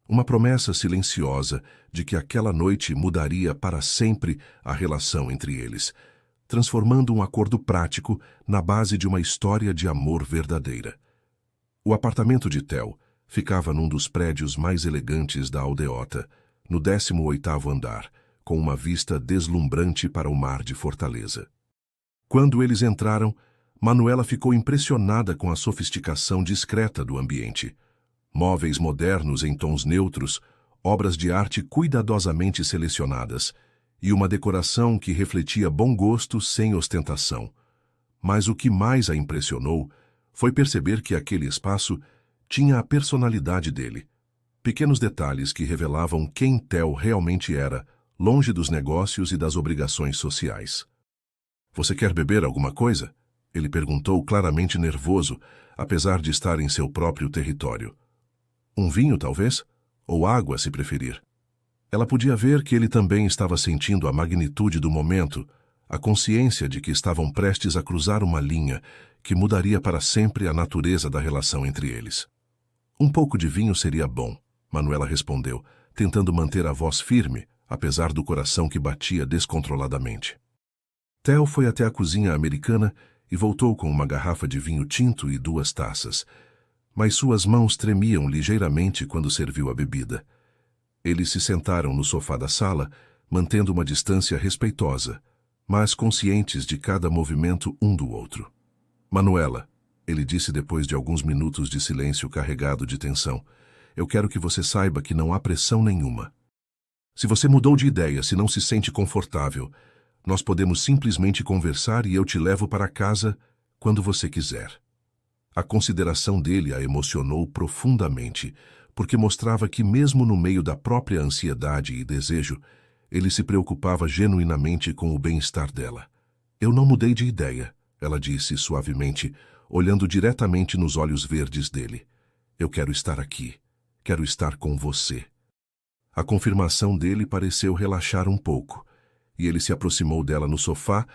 uma promessa silenciosa de que aquela noite mudaria para sempre a relação entre eles, transformando um acordo prático na base de uma história de amor verdadeira. O apartamento de Theo ficava num dos prédios mais elegantes da aldeota, no 18º andar, com uma vista deslumbrante para o mar de Fortaleza. Quando eles entraram, Manuela ficou impressionada com a sofisticação discreta do ambiente. Móveis modernos em tons neutros, obras de arte cuidadosamente selecionadas e uma decoração que refletia bom gosto sem ostentação. Mas o que mais a impressionou foi perceber que aquele espaço tinha a personalidade dele. Pequenos detalhes que revelavam quem Theo realmente era, longe dos negócios e das obrigações sociais. Você quer beber alguma coisa? Ele perguntou, claramente nervoso, apesar de estar em seu próprio território. Um vinho, talvez? Ou água, se preferir. Ela podia ver que ele também estava sentindo a magnitude do momento, a consciência de que estavam prestes a cruzar uma linha que mudaria para sempre a natureza da relação entre eles. Um pouco de vinho seria bom, Manuela respondeu, tentando manter a voz firme, apesar do coração que batia descontroladamente. Theo foi até a cozinha americana e voltou com uma garrafa de vinho tinto e 2 taças, mas suas mãos tremiam ligeiramente quando serviu a bebida. Eles se sentaram no sofá da sala, mantendo uma distância respeitosa, mas conscientes de cada movimento um do outro. Manuela, ele disse depois de alguns minutos de silêncio carregado de tensão, eu quero que você saiba que não há pressão nenhuma. Se você mudou de ideia, se não se sente confortável, nós podemos simplesmente conversar e eu te levo para casa quando você quiser. A consideração dele a emocionou profundamente, porque mostrava que mesmo no meio da própria ansiedade e desejo, ele se preocupava genuinamente com o bem-estar dela. Eu não mudei de ideia, ela disse suavemente, olhando diretamente nos olhos verdes dele. Eu quero estar aqui. Quero estar com você. A confirmação dele pareceu relaxar um pouco, e ele se aproximou dela no sofá,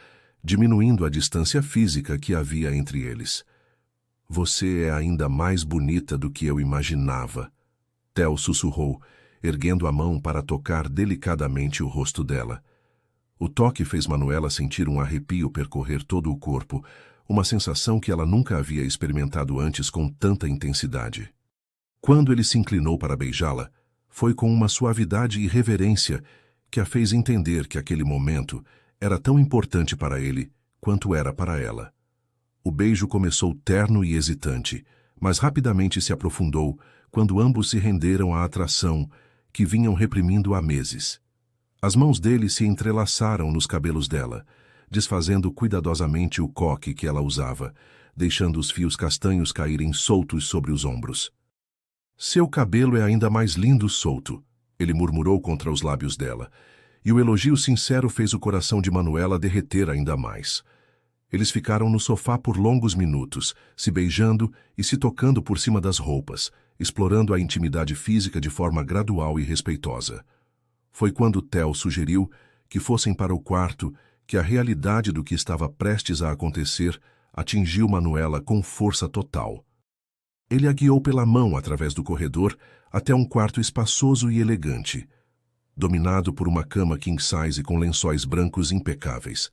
diminuindo a distância física que havia entre eles. Você é ainda mais bonita do que eu imaginava, Theo sussurrou, erguendo a mão para tocar delicadamente o rosto dela. O toque fez Manuela sentir um arrepio percorrer todo o corpo, uma sensação que ela nunca havia experimentado antes com tanta intensidade. Quando ele se inclinou para beijá-la, foi com uma suavidade e reverência que a fez entender que aquele momento era tão importante para ele quanto era para ela. O beijo começou terno e hesitante, mas rapidamente se aprofundou quando ambos se renderam à atração que vinham reprimindo há meses. As mãos dele se entrelaçaram nos cabelos dela, desfazendo cuidadosamente o coque que ela usava, deixando os fios castanhos caírem soltos sobre os ombros. Seu cabelo é ainda mais lindo solto, ele murmurou contra os lábios dela, e o elogio sincero fez o coração de Manuela derreter ainda mais. Eles ficaram no sofá por longos minutos, se beijando e se tocando por cima das roupas, explorando a intimidade física de forma gradual e respeitosa. Foi quando Theo sugeriu que fossem para o quarto que a realidade do que estava prestes a acontecer atingiu Manuela com força total. Ele a guiou pela mão através do corredor até um quarto espaçoso e elegante, dominado por uma cama king size com lençóis brancos impecáveis.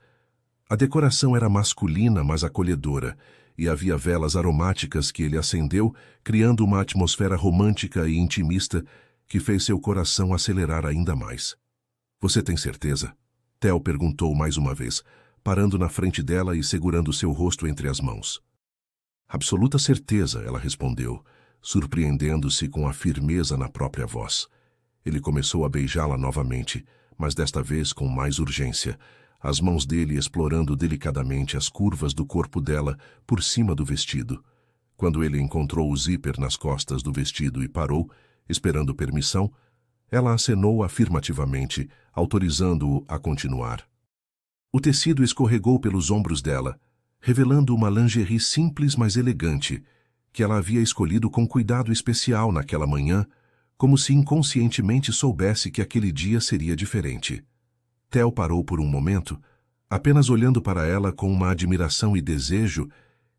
A decoração era masculina, mas acolhedora, e havia velas aromáticas que ele acendeu, criando uma atmosfera romântica e intimista que fez seu coração acelerar ainda mais. "Você tem certeza?" Theo perguntou mais uma vez, parando na frente dela e segurando seu rosto entre as mãos. "Absoluta certeza", ela respondeu, surpreendendo-se com a firmeza na própria voz. Ele começou a beijá-la novamente, mas desta vez com mais urgência, as mãos dele explorando delicadamente as curvas do corpo dela por cima do vestido. Quando ele encontrou o zíper nas costas do vestido e parou, esperando permissão, ela acenou afirmativamente, autorizando-o a continuar. O tecido escorregou pelos ombros dela, revelando uma lingerie simples mas elegante, que ela havia escolhido com cuidado especial naquela manhã, como se inconscientemente soubesse que aquele dia seria diferente. Theo parou por um momento, apenas olhando para ela com uma admiração e desejo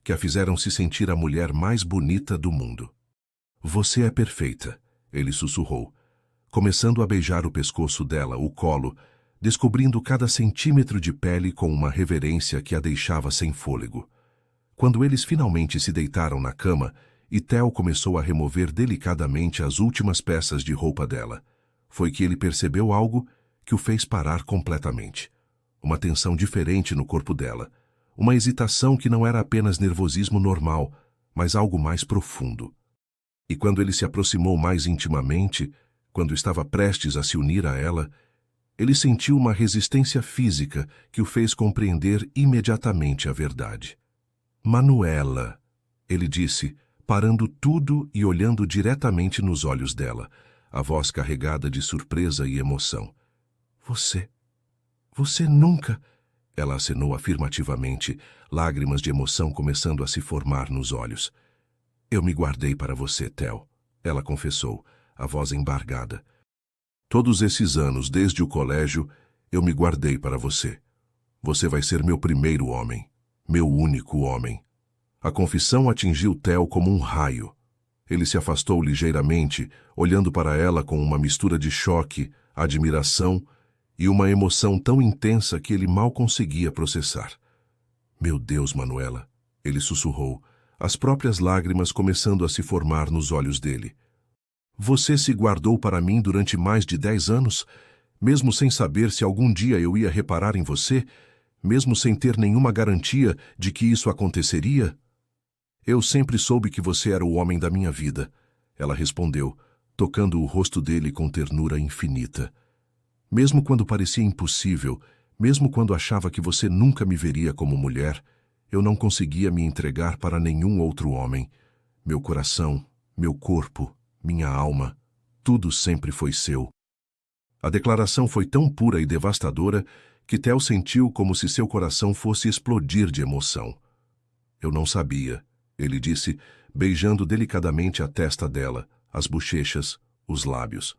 que a fizeram se sentir a mulher mais bonita do mundo. "Você é perfeita", ele sussurrou, começando a beijar o pescoço dela, o colo, descobrindo cada centímetro de pele com uma reverência que a deixava sem fôlego. Quando eles finalmente se deitaram na cama, e Theo começou a remover delicadamente as últimas peças de roupa dela, foi que ele percebeu algo que o fez parar completamente. Uma tensão diferente no corpo dela, uma hesitação que não era apenas nervosismo normal, mas algo mais profundo. E quando ele se aproximou mais intimamente, quando estava prestes a se unir a ela, ele sentiu uma resistência física que o fez compreender imediatamente a verdade. "Manuela", ele disse, parando tudo e olhando diretamente nos olhos dela, a voz carregada de surpresa e emoção. Você nunca..." Ela acenou afirmativamente, lágrimas de emoção começando a se formar nos olhos. "Eu me guardei para você, Theo", ela confessou, a voz embargada. "Todos esses anos, desde o colégio, eu me guardei para você. Você vai ser meu primeiro homem, meu único homem." A confissão atingiu Theo como um raio. Ele se afastou ligeiramente, olhando para ela com uma mistura de choque, admiração e uma emoção tão intensa que ele mal conseguia processar. "Meu Deus, Manuela", ele sussurrou, as próprias lágrimas começando a se formar nos olhos dele. "Você se guardou para mim durante mais de 10 anos, mesmo sem saber se algum dia eu ia reparar em você, mesmo sem ter nenhuma garantia de que isso aconteceria?" "Eu sempre soube que você era o homem da minha vida", ela respondeu, tocando o rosto dele com ternura infinita. "Mesmo quando parecia impossível, mesmo quando achava que você nunca me veria como mulher, eu não conseguia me entregar para nenhum outro homem. Meu coração, meu corpo, minha alma, tudo sempre foi seu." A declaração foi tão pura e devastadora que Theo sentiu como se seu coração fosse explodir de emoção. "Eu não sabia", ele disse, beijando delicadamente a testa dela, as bochechas, os lábios.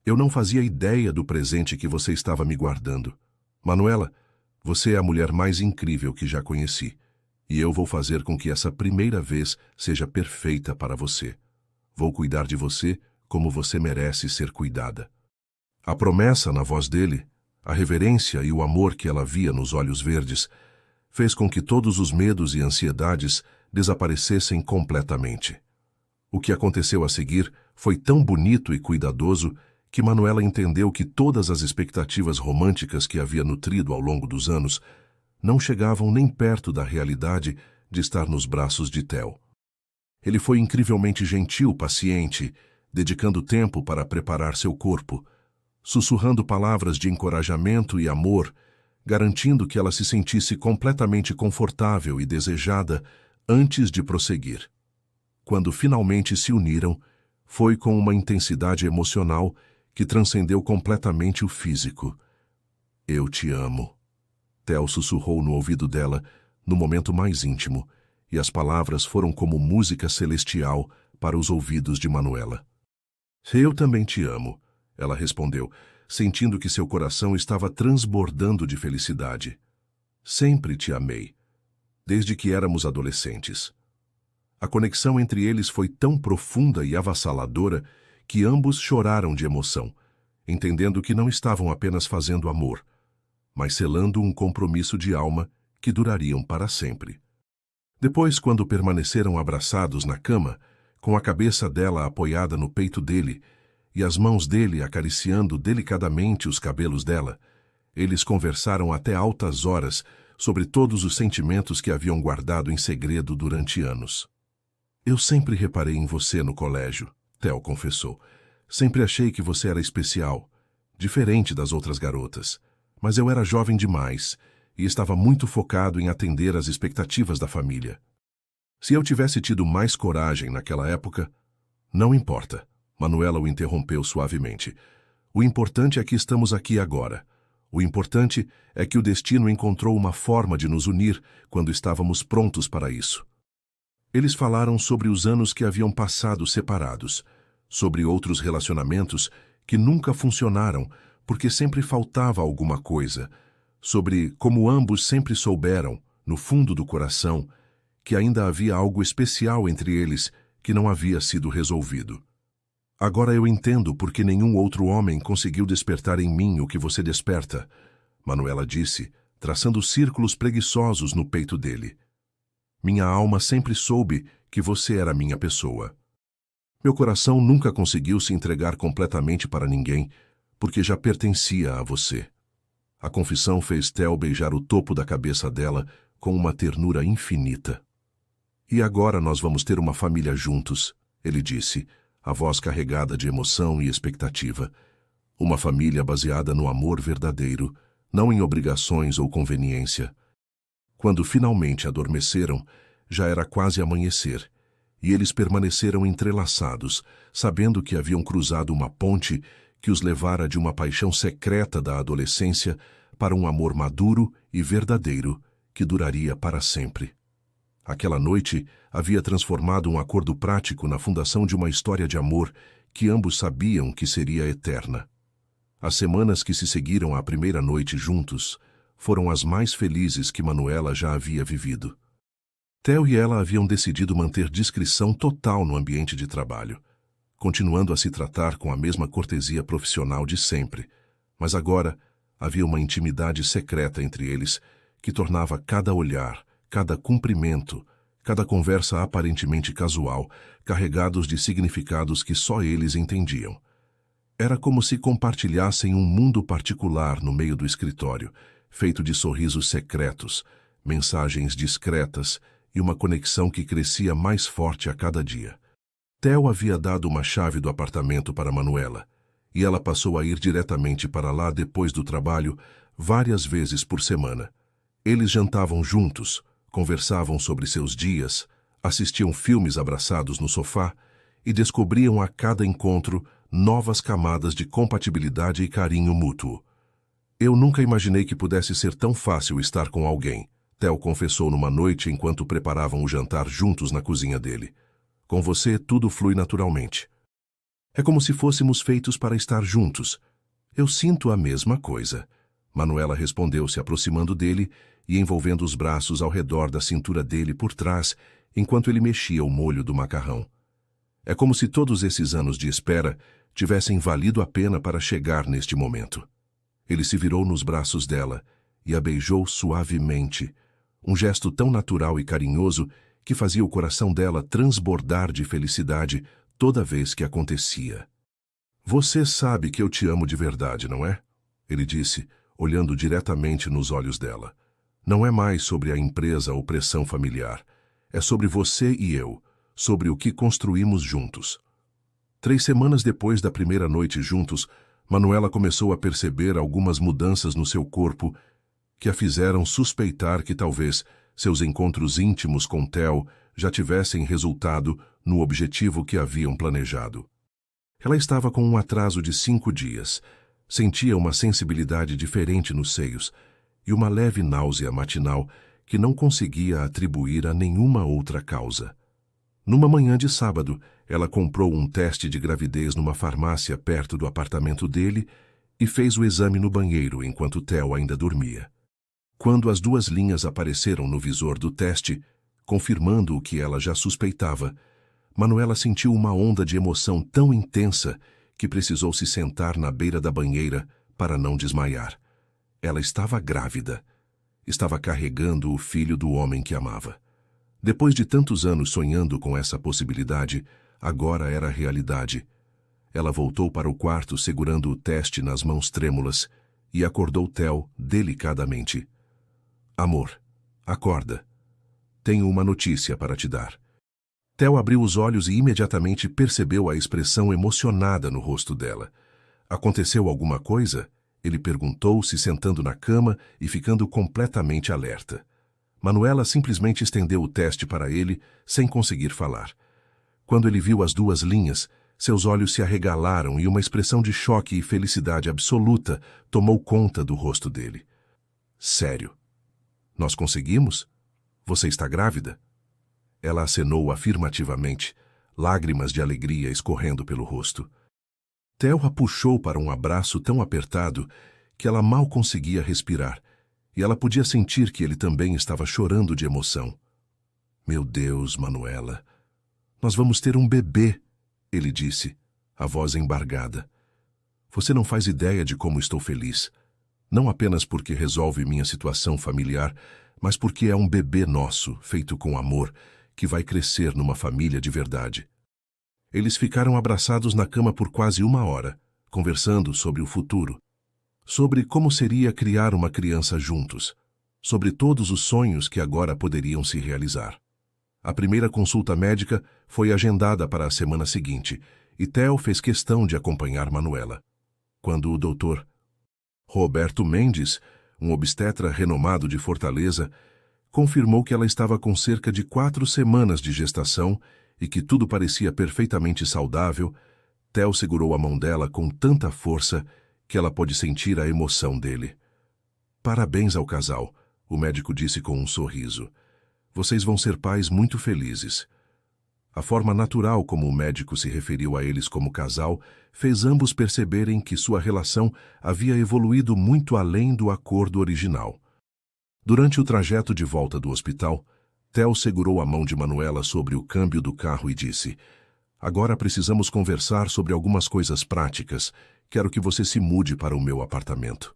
"Eu não fazia ideia do presente que você estava me guardando. Manuela, você é a mulher mais incrível que já conheci, e eu vou fazer com que essa primeira vez seja perfeita para você. Vou cuidar de você como você merece ser cuidada." A promessa na voz dele, a reverência e o amor que ela via nos olhos verdes, fez com que todos os medos e ansiedades desaparecessem completamente. O que aconteceu a seguir foi tão bonito e cuidadoso que Manuela entendeu que todas as expectativas românticas que havia nutrido ao longo dos anos não chegavam nem perto da realidade de estar nos braços de Theo. Ele foi incrivelmente gentil, paciente, dedicando tempo para preparar seu corpo, sussurrando palavras de encorajamento e amor, garantindo que ela se sentisse completamente confortável e desejada antes de prosseguir. Quando finalmente se uniram, foi com uma intensidade emocional que transcendeu completamente o físico. "Eu te amo", Theo sussurrou no ouvido dela, no momento mais íntimo, e as palavras foram como música celestial para os ouvidos de Manuela. Eu também te amo, ela respondeu, sentindo que seu coração estava transbordando de felicidade. Sempre te amei, desde que éramos adolescentes. A conexão entre eles foi tão profunda e avassaladora que ambos choraram de emoção, entendendo que não estavam apenas fazendo amor, mas selando um compromisso de alma que durariam para sempre. Depois, quando permaneceram abraçados na cama, com a cabeça dela apoiada no peito dele e as mãos dele acariciando delicadamente os cabelos dela, eles conversaram até altas horas sobre todos os sentimentos que haviam guardado em segredo durante anos. Eu sempre reparei em você no colégio, Theo confessou. Sempre achei que você era especial, diferente das outras garotas, mas eu era jovem demais e estava muito focado em atender às expectativas da família. Se eu tivesse tido mais coragem naquela época, não importa, Manuela o interrompeu suavemente. O importante é que estamos aqui agora. O importante é que o destino encontrou uma forma de nos unir quando estávamos prontos para isso. Eles falaram sobre os anos que haviam passado separados, sobre outros relacionamentos que nunca funcionaram porque sempre faltava alguma coisa, sobre como ambos sempre souberam, no fundo do coração, que ainda havia algo especial entre eles que não havia sido resolvido. Agora eu entendo por que nenhum outro homem conseguiu despertar em mim o que você desperta, Manuela disse, traçando círculos preguiçosos no peito dele. Minha alma sempre soube que você era minha pessoa. Meu coração nunca conseguiu se entregar completamente para ninguém, porque já pertencia a você. A confissão fez Theo beijar o topo da cabeça dela com uma ternura infinita. E agora nós vamos ter uma família juntos, ele disse, a voz carregada de emoção e expectativa. Uma família baseada no amor verdadeiro, não em obrigações ou conveniência. Quando finalmente adormeceram, já era quase amanhecer, e eles permaneceram entrelaçados, sabendo que haviam cruzado uma ponte que os levara de uma paixão secreta da adolescência para um amor maduro e verdadeiro que duraria para sempre. Aquela noite havia transformado um acordo prático na fundação de uma história de amor que ambos sabiam que seria eterna. As semanas que se seguiram à primeira noite juntos foram as mais felizes que Manuela já havia vivido. Theo e ela haviam decidido manter discrição total no ambiente de trabalho, continuando a se tratar com a mesma cortesia profissional de sempre, mas agora havia uma intimidade secreta entre eles que tornava cada olhar, cada cumprimento, cada conversa aparentemente casual, carregados de significados que só eles entendiam. Era como se compartilhassem um mundo particular no meio do escritório, feito de sorrisos secretos, mensagens discretas e uma conexão que crescia mais forte a cada dia. Theo havia dado uma chave do apartamento para Manuela, e ela passou a ir diretamente para lá depois do trabalho, várias vezes por semana. Eles jantavam juntos, conversavam sobre seus dias, assistiam filmes abraçados no sofá e descobriam a cada encontro novas camadas de compatibilidade e carinho mútuo. Eu nunca imaginei que pudesse ser tão fácil estar com alguém, Theo confessou numa noite enquanto preparavam o jantar juntos na cozinha dele. Com você, tudo flui naturalmente. É como se fôssemos feitos para estar juntos. Eu sinto a mesma coisa. Manuela respondeu, se aproximando dele e envolvendo os braços ao redor da cintura dele por trás, enquanto ele mexia o molho do macarrão. É como se todos esses anos de espera tivessem valido a pena para chegar neste momento. Ele se virou nos braços dela e a beijou suavemente, um gesto tão natural e carinhoso que fazia o coração dela transbordar de felicidade toda vez que acontecia. Você sabe que eu te amo de verdade, não é? Ele disse, olhando diretamente nos olhos dela. Não é mais sobre a empresa ou pressão familiar. É sobre você e eu, sobre o que construímos juntos. 3 semanas depois da primeira noite juntos, Manuela começou a perceber algumas mudanças no seu corpo que a fizeram suspeitar que talvez seus encontros íntimos com Theo já tivessem resultado no objetivo que haviam planejado. Ela estava com um atraso de 5 dias, sentia uma sensibilidade diferente nos seios e uma leve náusea matinal que não conseguia atribuir a nenhuma outra causa. Numa manhã de sábado, ela comprou um teste de gravidez numa farmácia perto do apartamento dele e fez o exame no banheiro enquanto Theo ainda dormia. Quando as 2 linhas apareceram no visor do teste, confirmando o que ela já suspeitava, Manuela sentiu uma onda de emoção tão intensa que precisou se sentar na beira da banheira para não desmaiar. Ela estava grávida. Estava carregando o filho do homem que amava. Depois de tantos anos sonhando com essa possibilidade, agora era realidade. Ela voltou para o quarto segurando o teste nas mãos trêmulas e acordou Theo delicadamente. Amor, acorda. Tenho uma notícia para te dar. Theo abriu os olhos e imediatamente percebeu a expressão emocionada no rosto dela. Aconteceu alguma coisa? Ele perguntou, se sentando na cama e ficando completamente alerta. Manuela simplesmente estendeu o teste para ele, sem conseguir falar. Quando ele viu as 2 linhas, seus olhos se arregalaram e uma expressão de choque e felicidade absoluta tomou conta do rosto dele. Sério? Nós conseguimos? Você está grávida? Ela acenou afirmativamente, lágrimas de alegria escorrendo pelo rosto. Theo a puxou para um abraço tão apertado que ela mal conseguia respirar, e ela podia sentir que ele também estava chorando de emoção. Meu Deus, Manuela, nós vamos ter um bebê, ele disse, a voz embargada. Você não faz ideia de como estou feliz. Não apenas porque resolve minha situação familiar, mas porque é um bebê nosso, feito com amor, que vai crescer numa família de verdade. Eles ficaram abraçados na cama por quase 1 hora, conversando sobre o futuro, sobre como seria criar uma criança juntos, sobre todos os sonhos que agora poderiam se realizar. A primeira consulta médica foi agendada para a semana seguinte, e Theo fez questão de acompanhar Manuela. Quando o Dr. Roberto Mendes, um obstetra renomado de Fortaleza, confirmou que ela estava com cerca de 4 semanas de gestação e que tudo parecia perfeitamente saudável, Theo segurou a mão dela com tanta força que ela pôde sentir a emoção dele. Parabéns ao casal, o médico disse com um sorriso. Vocês vão ser pais muito felizes. A forma natural como o médico se referiu a eles como casal fez ambos perceberem que sua relação havia evoluído muito além do acordo original. Durante o trajeto de volta do hospital, Theo segurou a mão de Manuela sobre o câmbio do carro e disse: Agora precisamos conversar sobre algumas coisas práticas. Quero que você se mude para o meu apartamento.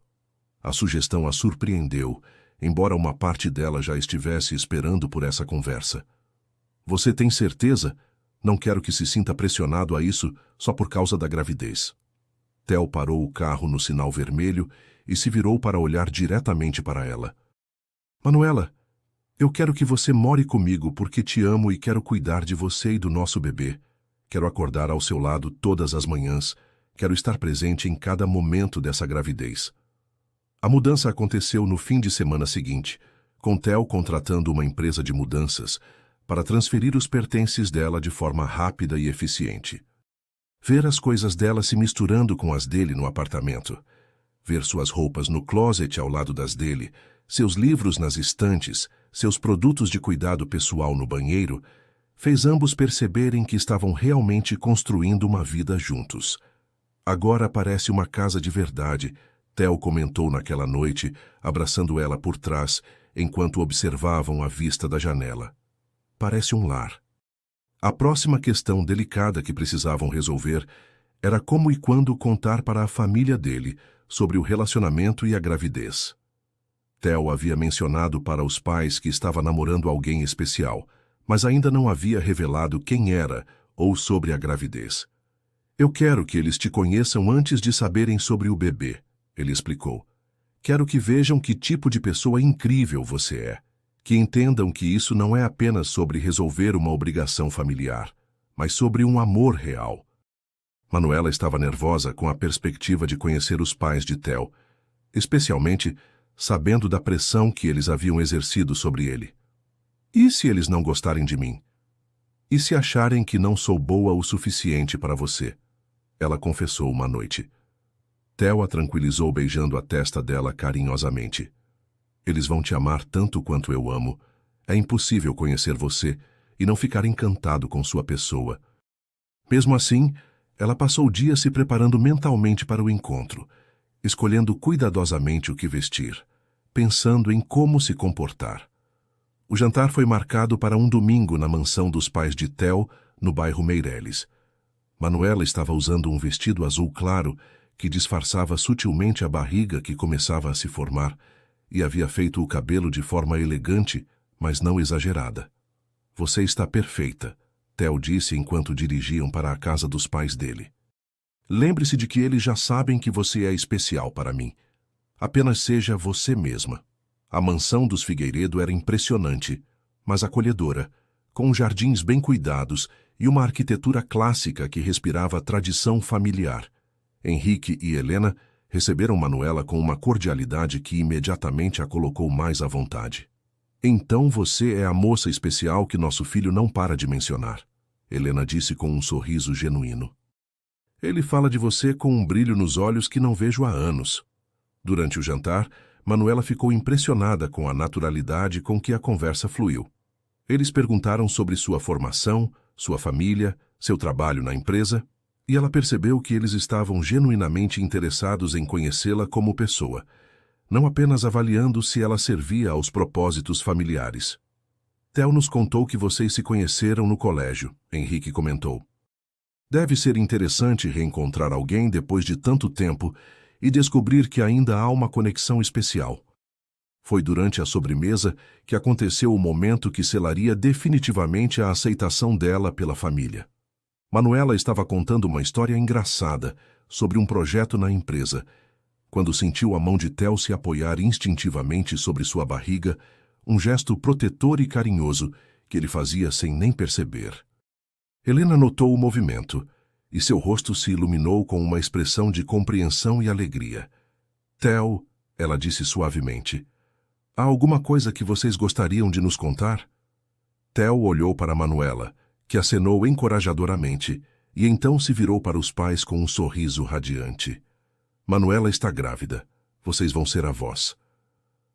A sugestão a surpreendeu, embora uma parte dela já estivesse esperando por essa conversa. Você tem certeza? Não quero que se sinta pressionado a isso só por causa da gravidez. Theo parou o carro no sinal vermelho e se virou para olhar diretamente para ela. Manuela, eu quero que você more comigo porque te amo e quero cuidar de você e do nosso bebê. Quero acordar ao seu lado todas as manhãs. Quero estar presente em cada momento dessa gravidez. A mudança aconteceu no fim de semana seguinte, com Theo contratando uma empresa de mudanças para transferir os pertences dela de forma rápida e eficiente. Ver as coisas dela se misturando com as dele no apartamento. Ver suas roupas no closet ao lado das dele, seus livros nas estantes, seus produtos de cuidado pessoal no banheiro, fez ambos perceberem que estavam realmente construindo uma vida juntos. Agora parece uma casa de verdade, Theo comentou naquela noite, abraçando ela por trás, enquanto observavam a vista da janela. Parece um lar. A próxima questão delicada que precisavam resolver era como e quando contar para a família dele sobre o relacionamento e a gravidez. Theo havia mencionado para os pais que estava namorando alguém especial, mas ainda não havia revelado quem era ou sobre a gravidez. Eu quero que eles te conheçam antes de saberem sobre o bebê, ele explicou. Quero que vejam que tipo de pessoa incrível você é, que entendam que isso não é apenas sobre resolver uma obrigação familiar, mas sobre um amor real. Manuela estava nervosa com a perspectiva de conhecer os pais de Theo, especialmente sabendo da pressão que eles haviam exercido sobre ele. E se eles não gostarem de mim? E se acharem que não sou boa o suficiente para você? Ela confessou uma noite. Theo a tranquilizou beijando a testa dela carinhosamente. Eles vão te amar tanto quanto eu amo. É impossível conhecer você e não ficar encantado com sua pessoa. Mesmo assim, ela passou dias se preparando mentalmente para o encontro, escolhendo cuidadosamente o que vestir, pensando em como se comportar. O jantar foi marcado para um domingo na mansão dos pais de Theo, no bairro Meireles. Manuela estava usando um vestido azul claro que disfarçava sutilmente a barriga que começava a se formar e havia feito o cabelo de forma elegante, mas não exagerada. Você está perfeita, Theo disse enquanto dirigiam para a casa dos pais dele. Lembre-se de que eles já sabem que você é especial para mim. Apenas seja você mesma. A mansão dos Figueiredo era impressionante, mas acolhedora, com jardins bem cuidados e uma arquitetura clássica que respirava tradição familiar. Henrique e Helena receberam Manuela com uma cordialidade que imediatamente a colocou mais à vontade. Então você é a moça especial que nosso filho não para de mencionar, Helena disse com um sorriso genuíno. Ele fala de você com um brilho nos olhos que não vejo há anos. Durante o jantar, Manuela ficou impressionada com a naturalidade com que a conversa fluiu. Eles perguntaram sobre sua formação, sua família, seu trabalho na empresa, e ela percebeu que eles estavam genuinamente interessados em conhecê-la como pessoa, não apenas avaliando se ela servia aos propósitos familiares. Theo nos contou que vocês se conheceram no colégio, Henrique comentou. Deve ser interessante reencontrar alguém depois de tanto tempo e descobrir que ainda há uma conexão especial. Foi durante a sobremesa que aconteceu o momento que selaria definitivamente a aceitação dela pela família. Manuela estava contando uma história engraçada sobre um projeto na empresa, quando sentiu a mão de Theo se apoiar instintivamente sobre sua barriga, um gesto protetor e carinhoso que ele fazia sem nem perceber. Helena notou o movimento, e seu rosto se iluminou com uma expressão de compreensão e alegria. Theo, ela disse suavemente, há alguma coisa que vocês gostariam de nos contar? Theo olhou para Manuela, que acenou encorajadoramente, e então se virou para os pais com um sorriso radiante. Manuela está grávida. Vocês vão ser avós.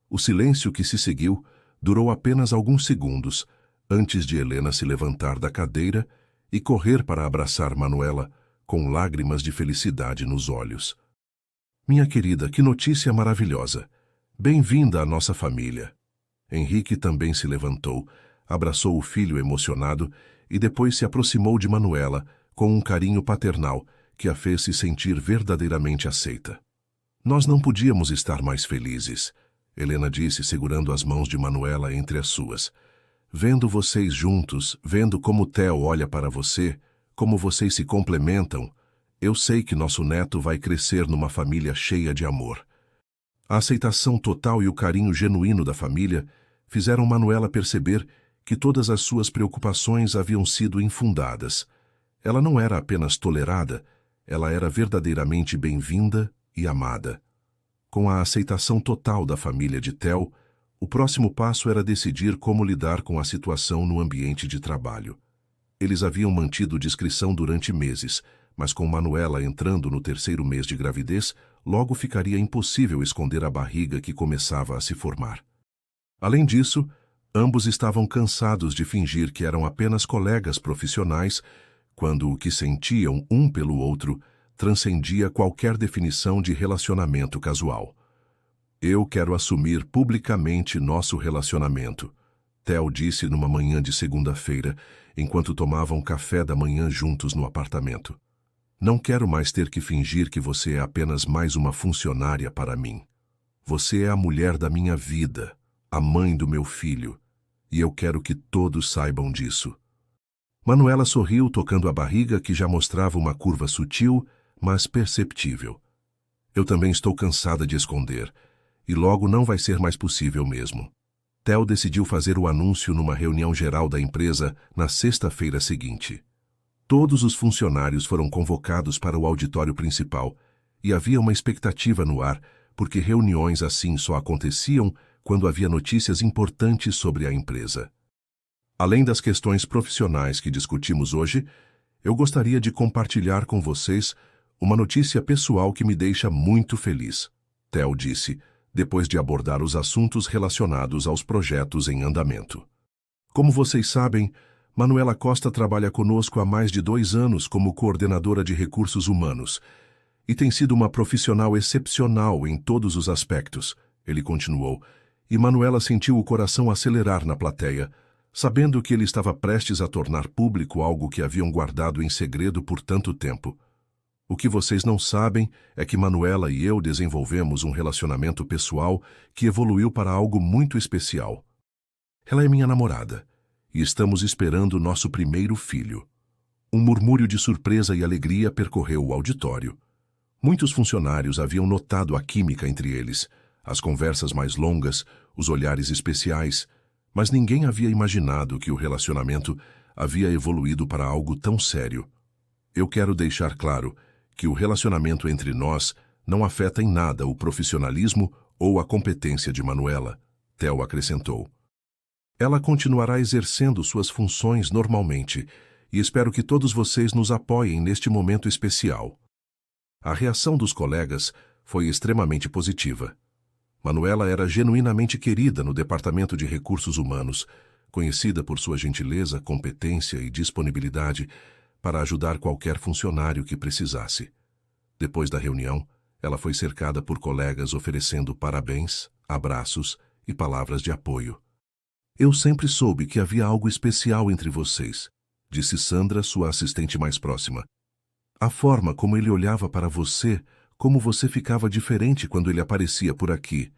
O silêncio que se seguiu durou apenas alguns segundos, antes de Helena se levantar da cadeira e correr para abraçar Manuela, com lágrimas de felicidade nos olhos. Minha querida, que notícia maravilhosa! Bem-vinda à nossa família. Henrique também se levantou, abraçou o filho emocionado e depois se aproximou de Manuela com um carinho paternal que a fez se sentir verdadeiramente aceita. Nós não podíamos estar mais felizes, Helena disse segurando as mãos de Manuela entre as suas. Vendo vocês juntos, vendo como Theo olha para você, como vocês se complementam, eu sei que nosso neto vai crescer numa família cheia de amor. A aceitação total e o carinho genuíno da família fizeram Manuela perceber que todas as suas preocupações haviam sido infundadas. Ela não era apenas tolerada, ela era verdadeiramente bem-vinda e amada. Com a aceitação total da família de Theo, o próximo passo era decidir como lidar com a situação no ambiente de trabalho. Eles haviam mantido discrição durante meses, mas com Manuela entrando no 3º mês de gravidez, logo ficaria impossível esconder a barriga que começava a se formar. Além disso, ambos estavam cansados de fingir que eram apenas colegas profissionais, quando o que sentiam um pelo outro transcendia qualquer definição de relacionamento casual. Eu quero assumir publicamente nosso relacionamento, Theo disse numa manhã de segunda-feira, enquanto tomavam café da manhã juntos no apartamento. Não quero mais ter que fingir que você é apenas mais uma funcionária para mim. Você é a mulher da minha vida, a mãe do meu filho, e eu quero que todos saibam disso. Manuela sorriu tocando a barriga que já mostrava uma curva sutil, mas perceptível. Eu também estou cansada de esconder, e logo não vai ser mais possível mesmo. Theo decidiu fazer o anúncio numa reunião geral da empresa na sexta-feira seguinte. Todos os funcionários foram convocados para o auditório principal, e havia uma expectativa no ar, porque reuniões assim só aconteciam quando havia notícias importantes sobre a empresa. Além das questões profissionais que discutimos hoje, eu gostaria de compartilhar com vocês uma notícia pessoal que me deixa muito feliz, Theo disse, depois de abordar os assuntos relacionados aos projetos em andamento. Como vocês sabem, Manuela Costa trabalha conosco há mais de 2 anos como coordenadora de recursos humanos e tem sido uma profissional excepcional em todos os aspectos, ele continuou, e Manuela sentiu o coração acelerar na plateia, sabendo que ele estava prestes a tornar público algo que haviam guardado em segredo por tanto tempo. O que vocês não sabem é que Manuela e eu desenvolvemos um relacionamento pessoal que evoluiu para algo muito especial. Ela é minha namorada e estamos esperando nosso primeiro filho. Um murmúrio de surpresa e alegria percorreu o auditório. Muitos funcionários haviam notado a química entre eles, as conversas mais longas, os olhares especiais, mas ninguém havia imaginado que o relacionamento havia evoluído para algo tão sério. Eu quero deixar claro que o relacionamento entre nós não afeta em nada o profissionalismo ou a competência de Manuela, Theo acrescentou. Ela continuará exercendo suas funções normalmente e espero que todos vocês nos apoiem neste momento especial. A reação dos colegas foi extremamente positiva. Manuela era genuinamente querida no Departamento de Recursos Humanos, conhecida por sua gentileza, competência e disponibilidade para ajudar qualquer funcionário que precisasse. Depois da reunião, ela foi cercada por colegas oferecendo parabéns, abraços e palavras de apoio. Eu sempre soube que havia algo especial entre vocês, disse Sandra, sua assistente mais próxima. A forma como ele olhava para você, como você ficava diferente quando ele aparecia por aqui.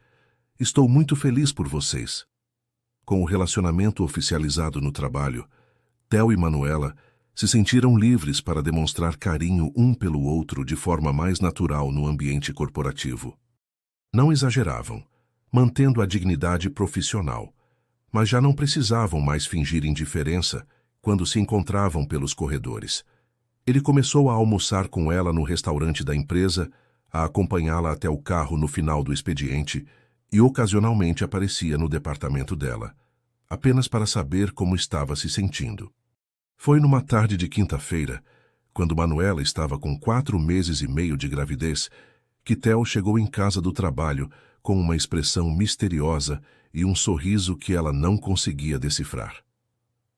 Estou muito feliz por vocês. Com o relacionamento oficializado no trabalho, Theo e Manuela se sentiram livres para demonstrar carinho um pelo outro de forma mais natural no ambiente corporativo. Não exageravam, mantendo a dignidade profissional, mas já não precisavam mais fingir indiferença quando se encontravam pelos corredores. Ele começou a almoçar com ela no restaurante da empresa, a acompanhá-la até o carro no final do expediente e ocasionalmente aparecia no departamento dela, apenas para saber como estava se sentindo. Foi numa tarde de quinta-feira, quando Manuela estava com 4 meses e meio de gravidez, que Theo chegou em casa do trabalho com uma expressão misteriosa e um sorriso que ela não conseguia decifrar.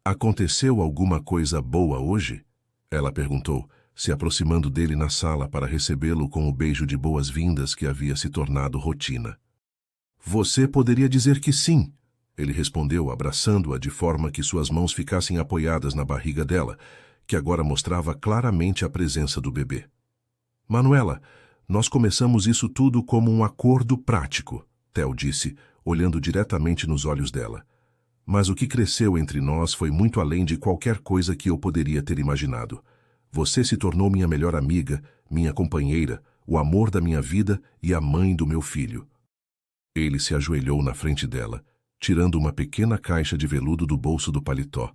Aconteceu alguma coisa boa hoje? Ela perguntou, se aproximando dele na sala para recebê-lo com o beijo de boas-vindas que havia se tornado rotina. Você poderia dizer que sim, ele respondeu, abraçando-a de forma que suas mãos ficassem apoiadas na barriga dela, que agora mostrava claramente a presença do bebê. Manuela, nós começamos isso tudo como um acordo prático, Theo disse, olhando diretamente nos olhos dela. Mas o que cresceu entre nós foi muito além de qualquer coisa que eu poderia ter imaginado. Você se tornou minha melhor amiga, minha companheira, o amor da minha vida e a mãe do meu filho. Ele se ajoelhou na frente dela, tirando uma pequena caixa de veludo do bolso do paletó.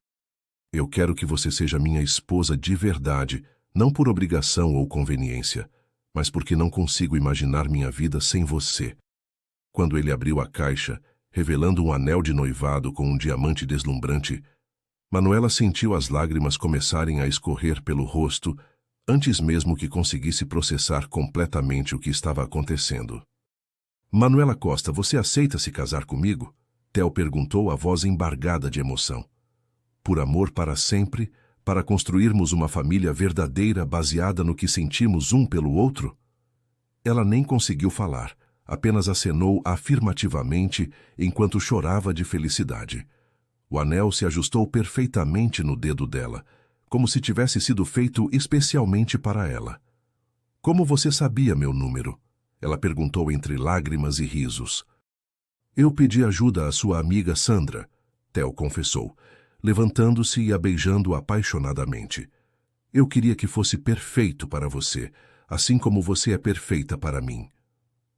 Eu quero que você seja minha esposa de verdade, não por obrigação ou conveniência, mas porque não consigo imaginar minha vida sem você. Quando ele abriu a caixa, revelando um anel de noivado com um diamante deslumbrante, Manuela sentiu as lágrimas começarem a escorrer pelo rosto, antes mesmo que conseguisse processar completamente o que estava acontecendo. Manuela Costa, você aceita se casar comigo? Theo perguntou, a voz embargada de emoção. Por amor para sempre, para construirmos uma família verdadeira baseada no que sentimos um pelo outro? Ela nem conseguiu falar, apenas acenou afirmativamente enquanto chorava de felicidade. O anel se ajustou perfeitamente no dedo dela, como se tivesse sido feito especialmente para ela. Como você sabia meu número? Ela perguntou entre lágrimas e risos. Eu pedi ajuda à sua amiga Sandra, Theo confessou, levantando-se e a beijando apaixonadamente. Eu queria que fosse perfeito para você, assim como você é perfeita para mim.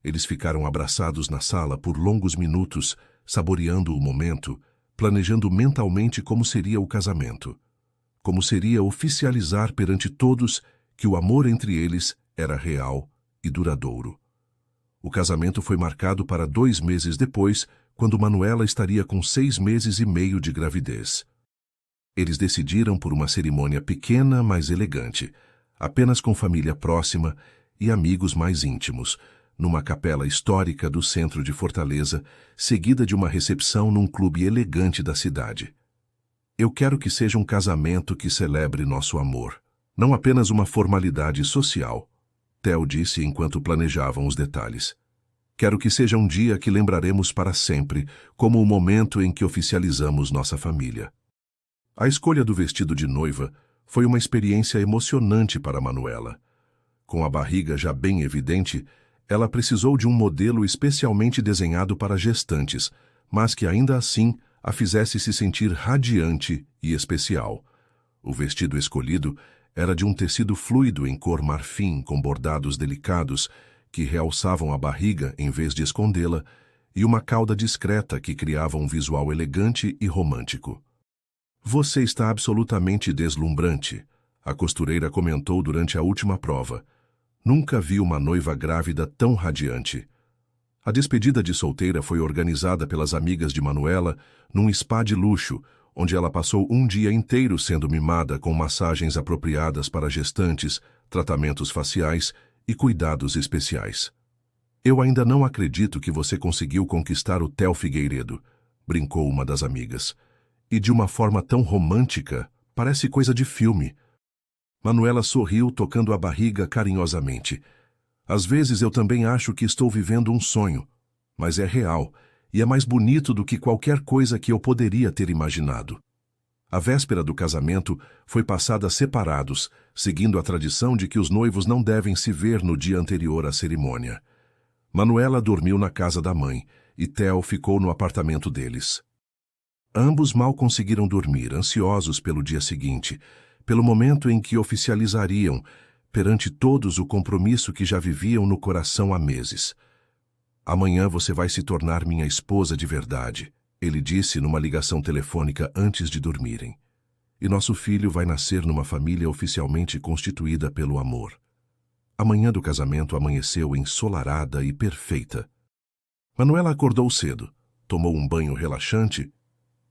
Eles ficaram abraçados na sala por longos minutos, saboreando o momento, planejando mentalmente como seria o casamento. Como seria oficializar perante todos que o amor entre eles era real e duradouro. O casamento foi marcado para 2 meses depois, quando Manuela estaria com 6 meses e meio de gravidez. Eles decidiram por uma cerimônia pequena, mas elegante, apenas com família próxima e amigos mais íntimos, numa capela histórica do centro de Fortaleza, seguida de uma recepção num clube elegante da cidade. Eu quero que seja um casamento que celebre nosso amor, não apenas uma formalidade social, Theo disse enquanto planejavam os detalhes. Quero que seja um dia que lembraremos para sempre, como o momento em que oficializamos nossa família. A escolha do vestido de noiva foi uma experiência emocionante para Manuela. Com a barriga já bem evidente, ela precisou de um modelo especialmente desenhado para gestantes, mas que ainda assim a fizesse se sentir radiante e especial. O vestido escolhido era de um tecido fluido em cor marfim com bordados delicados que realçavam a barriga em vez de escondê-la e uma cauda discreta que criava um visual elegante e romântico. Você está absolutamente deslumbrante, a costureira comentou durante a última prova. Nunca vi uma noiva grávida tão radiante. A despedida de solteira foi organizada pelas amigas de Manuela num spa de luxo, onde ela passou um dia inteiro sendo mimada com massagens apropriadas para gestantes, tratamentos faciais e cuidados especiais. Eu ainda não acredito que você conseguiu conquistar o Theo Figueiredo, brincou uma das amigas. E de uma forma tão romântica, parece coisa de filme. Manuela sorriu, tocando a barriga carinhosamente. Às vezes eu também acho que estou vivendo um sonho, mas é real e é mais bonito do que qualquer coisa que eu poderia ter imaginado. A véspera do casamento foi passada separados, seguindo a tradição de que os noivos não devem se ver no dia anterior à cerimônia. Manuela dormiu na casa da mãe e Theo ficou no apartamento deles. Ambos mal conseguiram dormir, ansiosos pelo dia seguinte, pelo momento em que oficializariam, perante todos, o compromisso que já viviam no coração há meses. Amanhã você vai se tornar minha esposa de verdade, ele disse numa ligação telefônica antes de dormirem. E nosso filho vai nascer numa família oficialmente constituída pelo amor. A manhã do casamento amanheceu ensolarada e perfeita. Manuela acordou cedo, tomou um banho relaxante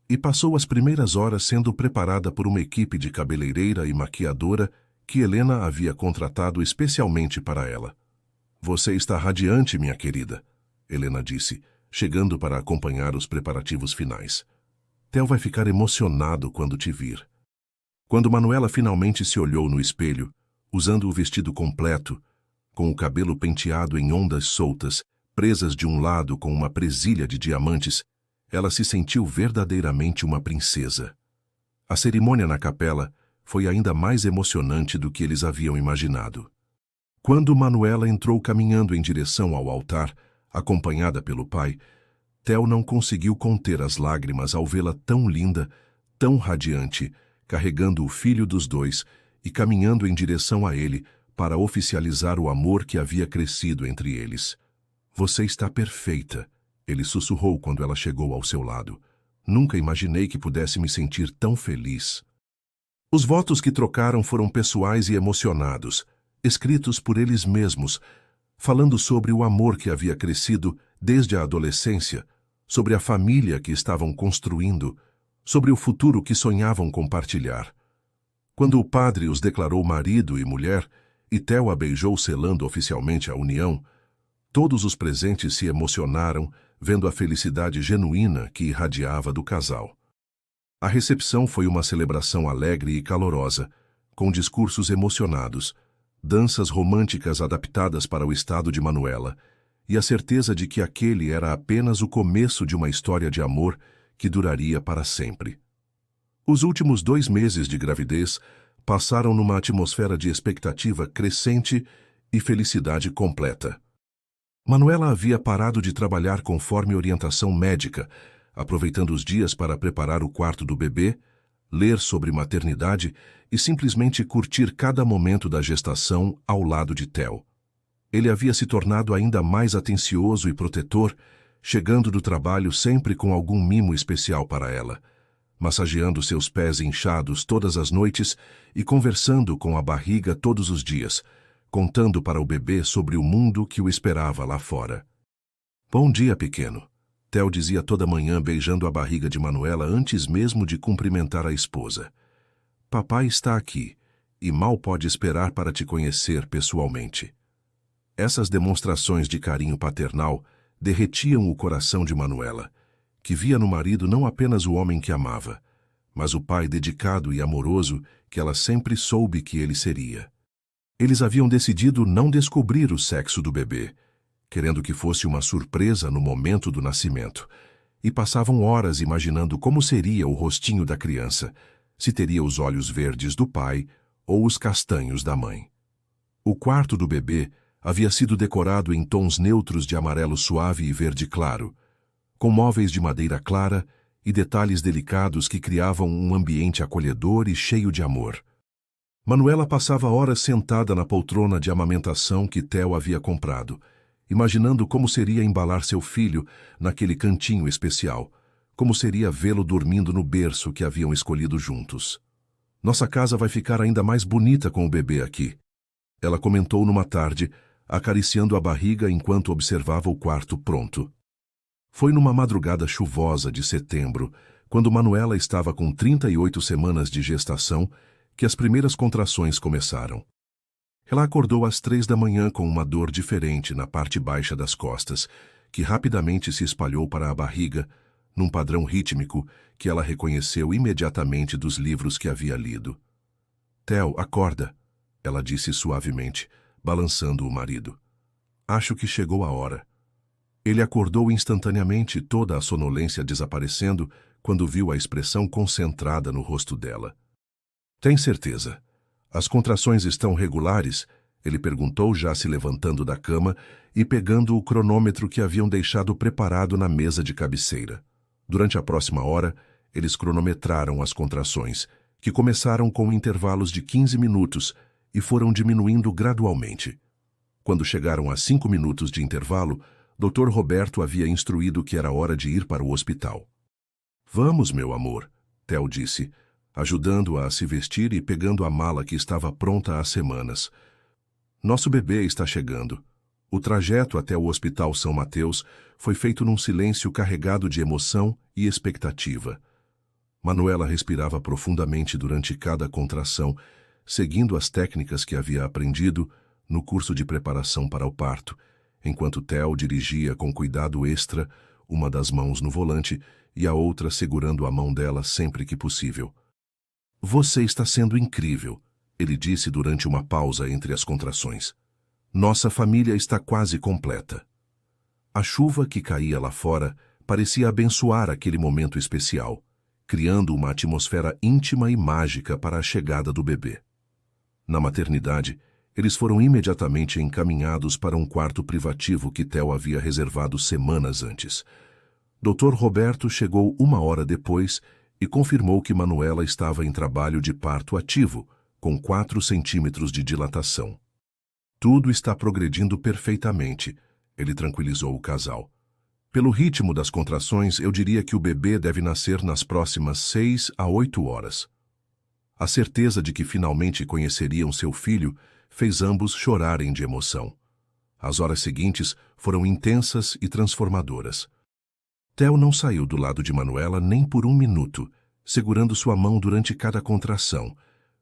e passou as primeiras horas sendo preparada por uma equipe de cabeleireira e maquiadora que Helena havia contratado especialmente para ela. Você está radiante, minha querida, Helena disse, chegando para acompanhar os preparativos finais. Theo vai ficar emocionado quando te vir. Quando Manuela finalmente se olhou no espelho, usando o vestido completo, com o cabelo penteado em ondas soltas, presas de um lado com uma presilha de diamantes, ela se sentiu verdadeiramente uma princesa. A cerimônia na capela foi ainda mais emocionante do que eles haviam imaginado. Quando Manuela entrou caminhando em direção ao altar, acompanhada pelo pai, Theo não conseguiu conter as lágrimas ao vê-la tão linda, tão radiante, carregando o filho dos dois e caminhando em direção a ele para oficializar o amor que havia crescido entre eles. Você está perfeita, ele sussurrou quando ela chegou ao seu lado. Nunca imaginei que pudesse me sentir tão feliz. Os votos que trocaram foram pessoais e emocionados, escritos por eles mesmos, falando sobre o amor que havia crescido desde a adolescência, sobre a família que estavam construindo, sobre o futuro que sonhavam compartilhar. Quando o padre os declarou marido e mulher, e Theo a beijou selando oficialmente a união, todos os presentes se emocionaram, vendo a felicidade genuína que irradiava do casal. A recepção foi uma celebração alegre e calorosa, com discursos emocionados, danças românticas adaptadas para o estado de Manuela, e a certeza de que aquele era apenas o começo de uma história de amor que duraria para sempre. Os últimos 2 meses de gravidez passaram numa atmosfera de expectativa crescente e felicidade completa. Manuela havia parado de trabalhar conforme orientação médica, aproveitando os dias para preparar o quarto do bebê, ler sobre maternidade e simplesmente curtir cada momento da gestação ao lado de Theo. Ele havia se tornado ainda mais atencioso e protetor, chegando do trabalho sempre com algum mimo especial para ela, massageando seus pés inchados todas as noites e conversando com a barriga todos os dias, contando para o bebê sobre o mundo que o esperava lá fora. Bom dia, pequeno, Theo dizia toda manhã beijando a barriga de Manuela antes mesmo de cumprimentar a esposa. Papai está aqui e mal pode esperar para te conhecer pessoalmente. Essas demonstrações de carinho paternal derretiam o coração de Manuela, que via no marido não apenas o homem que amava, mas o pai dedicado e amoroso que ela sempre soube que ele seria. Eles haviam decidido não descobrir o sexo do bebê, querendo que fosse uma surpresa no momento do nascimento, e passavam horas imaginando como seria o rostinho da criança, se teria os olhos verdes do pai ou os castanhos da mãe. O quarto do bebê havia sido decorado em tons neutros de amarelo suave e verde claro, com móveis de madeira clara e detalhes delicados que criavam um ambiente acolhedor e cheio de amor. Manuela passava horas sentada na poltrona de amamentação que Theo havia comprado, imaginando como seria embalar seu filho naquele cantinho especial, como seria vê-lo dormindo no berço que haviam escolhido juntos. Nossa casa vai ficar ainda mais bonita com o bebê aqui, ela comentou numa tarde, acariciando a barriga enquanto observava o quarto pronto. Foi numa madrugada chuvosa de setembro, quando Manuela estava com 38 semanas de gestação, que as primeiras contrações começaram. Ela acordou às 3 da manhã com uma dor diferente na parte baixa das costas, que rapidamente se espalhou para a barriga, num padrão rítmico que ela reconheceu imediatamente dos livros que havia lido. Theo, acorda, ela disse suavemente, balançando o marido. Acho que chegou a hora. Ele acordou instantaneamente, toda a sonolência desaparecendo, quando viu a expressão concentrada no rosto dela. Tem certeza? As contrações estão regulares? Ele perguntou, já se levantando da cama e pegando o cronômetro que haviam deixado preparado na mesa de cabeceira. Durante a próxima hora, eles cronometraram as contrações, que começaram com intervalos de 15 minutos e foram diminuindo gradualmente. Quando chegaram a 5 minutos de intervalo, Dr. Roberto havia instruído que era hora de ir para o hospital. Vamos, meu amor, Theo disse, ajudando-a a se vestir e pegando a mala que estava pronta há semanas. Nosso bebê está chegando. O trajeto até o Hospital São Mateus foi feito num silêncio carregado de emoção e expectativa. Manuela respirava profundamente durante cada contração, seguindo as técnicas que havia aprendido no curso de preparação para o parto, enquanto Theo dirigia com cuidado extra, uma das mãos no volante e a outra segurando a mão dela sempre que possível. Você está sendo incrível, ele disse durante uma pausa entre as contrações. Nossa família está quase completa. A chuva que caía lá fora parecia abençoar aquele momento especial, criando uma atmosfera íntima e mágica para a chegada do bebê. Na maternidade, eles foram imediatamente encaminhados para um quarto privativo que Theo havia reservado semanas antes. Dr. Roberto chegou 1 hora depois e confirmou que Manuela estava em trabalho de parto ativo, com 4 centímetros de dilatação. Tudo está progredindo perfeitamente, ele tranquilizou o casal. Pelo ritmo das contrações, eu diria que o bebê deve nascer nas próximas 6 a 8 horas. A certeza de que finalmente conheceriam seu filho fez ambos chorarem de emoção. As horas seguintes foram intensas e transformadoras. Theo não saiu do lado de Manuela nem por 1 minuto, segurando sua mão durante cada contração,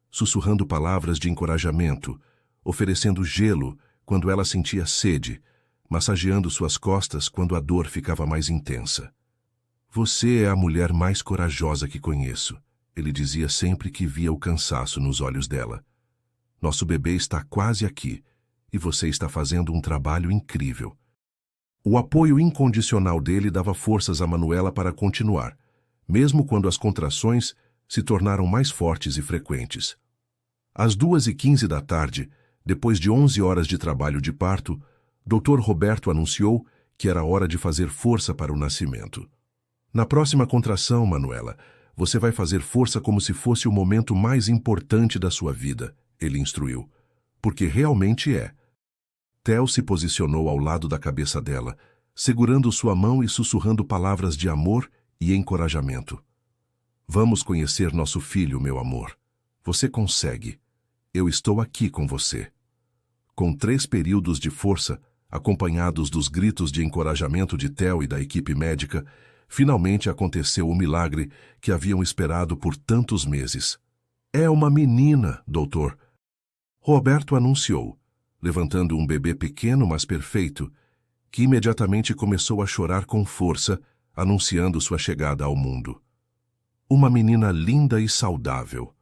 sussurrando palavras de encorajamento, oferecendo gelo quando ela sentia sede, massageando suas costas quando a dor ficava mais intensa. Você é a mulher mais corajosa que conheço, ele dizia sempre que via o cansaço nos olhos dela. Nosso bebê está quase aqui, e você está fazendo um trabalho incrível. O apoio incondicional dele dava forças a Manuela para continuar, mesmo quando as contrações se tornaram mais fortes e frequentes. Às 2h15 da tarde, depois de 11 horas de trabalho de parto, Dr. Roberto anunciou que era hora de fazer força para o nascimento. Na próxima contração, Manuela, você vai fazer força como se fosse o momento mais importante da sua vida, ele instruiu, porque realmente é. Theo se posicionou ao lado da cabeça dela, segurando sua mão e sussurrando palavras de amor e encorajamento. Vamos conhecer nosso filho, meu amor. Você consegue. Eu estou aqui com você. Com 3 períodos de força, acompanhados dos gritos de encorajamento de Theo e da equipe médica, finalmente aconteceu o milagre que haviam esperado por tantos meses. É uma menina, doutor. Roberto anunciou. levantando um bebê pequeno, mas perfeito, que imediatamente começou a chorar com força, anunciando sua chegada ao mundo. Uma menina linda e saudável.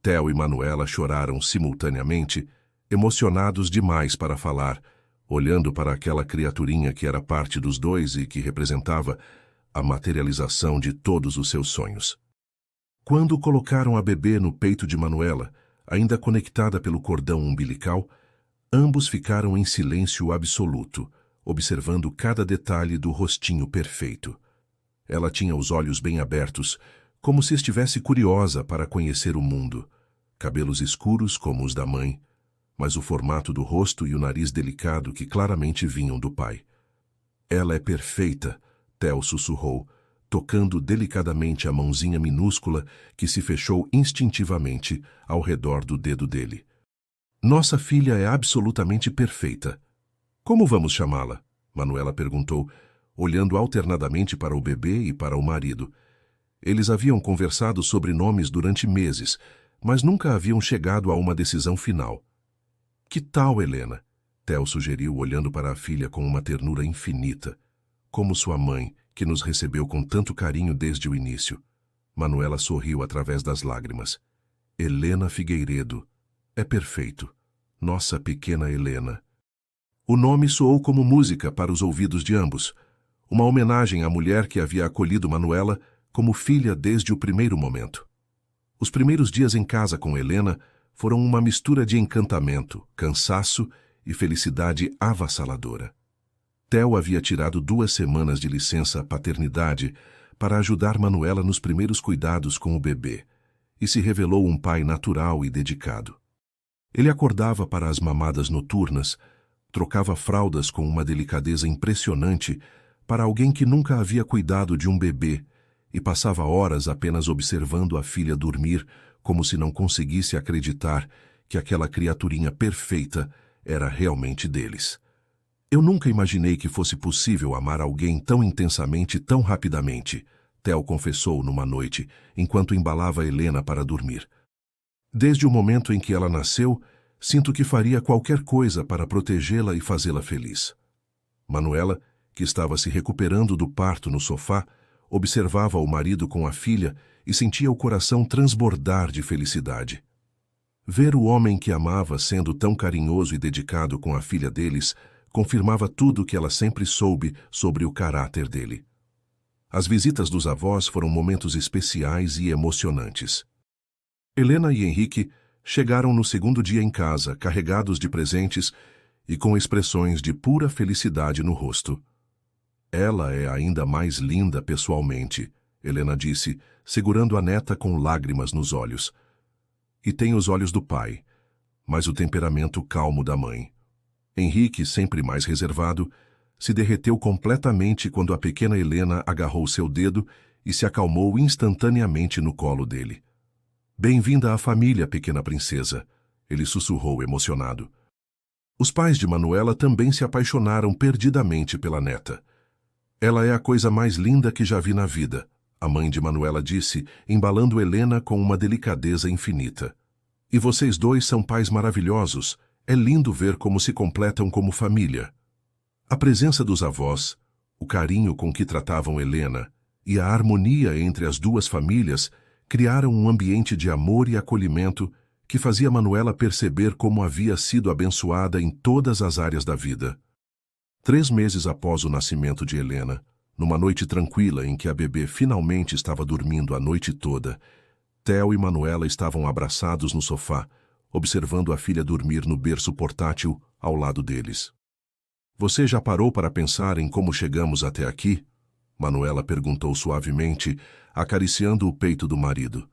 Theo e Manuela choraram simultaneamente, emocionados demais para falar, olhando para aquela criaturinha que era parte dos dois e que representava a materialização de todos os seus sonhos. Quando colocaram a bebê no peito de Manuela, ainda conectada pelo cordão umbilical, ambos ficaram em silêncio absoluto, observando cada detalhe do rostinho perfeito. Ela tinha os olhos bem abertos, como se estivesse curiosa para conhecer o mundo. Cabelos escuros como os da mãe, mas o formato do rosto e o nariz delicado que claramente vinham do pai. Ela é perfeita, Theo sussurrou, tocando delicadamente a mãozinha minúscula que se fechou instintivamente ao redor do dedo dele. Nossa filha é absolutamente perfeita. Como vamos chamá-la? Manuela perguntou, olhando alternadamente para o bebê e para o marido. Eles haviam conversado sobre nomes durante meses, mas nunca haviam chegado a uma decisão final. Que tal, Helena? Theo sugeriu, olhando para a filha com uma ternura infinita, como sua mãe, que nos recebeu com tanto carinho desde o início. Manuela sorriu através das lágrimas. Helena Figueiredo. É perfeito. Nossa pequena Helena. O nome soou como música para os ouvidos de ambos, uma homenagem à mulher que havia acolhido Manuela como filha desde o primeiro momento. Os primeiros dias em casa com Helena foram uma mistura de encantamento, cansaço e felicidade avassaladora. Theo havia tirado 2 semanas de licença paternidade para ajudar Manuela nos primeiros cuidados com o bebê e se revelou um pai natural e dedicado. Ele acordava para as mamadas noturnas, trocava fraldas com uma delicadeza impressionante para alguém que nunca havia cuidado de um bebê e passava horas apenas observando a filha dormir como se não conseguisse acreditar que aquela criaturinha perfeita era realmente deles. Eu nunca imaginei que fosse possível amar alguém tão intensamente, tão rapidamente, Theo confessou numa noite, enquanto embalava Helena para dormir. Desde o momento em que ela nasceu, sinto que faria qualquer coisa para protegê-la e fazê-la feliz. Manuela, que estava se recuperando do parto no sofá, observava o marido com a filha e sentia o coração transbordar de felicidade. Ver o homem que amava sendo tão carinhoso e dedicado com a filha deles confirmava tudo o que ela sempre soube sobre o caráter dele. As visitas dos avós foram momentos especiais e emocionantes. Helena e Henrique chegaram no segundo dia em casa, carregados de presentes e com expressões de pura felicidade no rosto. Ela é ainda mais linda pessoalmente, Helena disse, segurando a neta com lágrimas nos olhos. E tem os olhos do pai, mas o temperamento calmo da mãe. Henrique, sempre mais reservado, se derreteu completamente quando a pequena Helena agarrou seu dedo e se acalmou instantaneamente no colo dele. Bem-vinda à família, pequena princesa, ele sussurrou emocionado. Os pais de Manuela também se apaixonaram perdidamente pela neta. Ela é a coisa mais linda que já vi na vida, a mãe de Manuela disse, embalando Helena com uma delicadeza infinita. E vocês dois são pais maravilhosos. É lindo ver como se completam como família. A presença dos avós, o carinho com que tratavam Helena e a harmonia entre as duas famílias criaram um ambiente de amor e acolhimento que fazia Manuela perceber como havia sido abençoada em todas as áreas da vida. 3 meses após o nascimento de Helena, numa noite tranquila em que a bebê finalmente estava dormindo a noite toda, Theo e Manuela estavam abraçados no sofá, observando a filha dormir no berço portátil ao lado deles. Você já parou para pensar em como chegamos até aqui? Manuela perguntou suavemente, acariciando o peito do marido.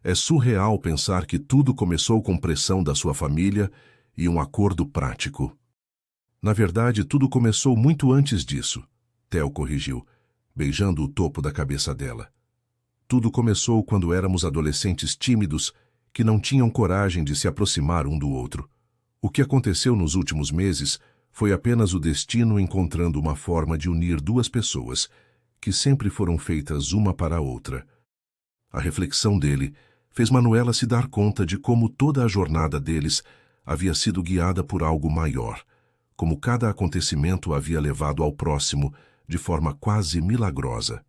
É surreal pensar que tudo começou com pressão da sua família e um acordo prático. Na verdade, tudo começou muito antes disso, Theo corrigiu, beijando o topo da cabeça dela. Tudo começou quando éramos adolescentes tímidos que não tinham coragem de se aproximar um do outro. O que aconteceu nos últimos meses foi apenas o destino encontrando uma forma de unir 2 pessoas que sempre foram feitas uma para a outra. A reflexão dele fez Manuela se dar conta de como toda a jornada deles havia sido guiada por algo maior, como cada acontecimento havia levado ao próximo de forma quase milagrosa.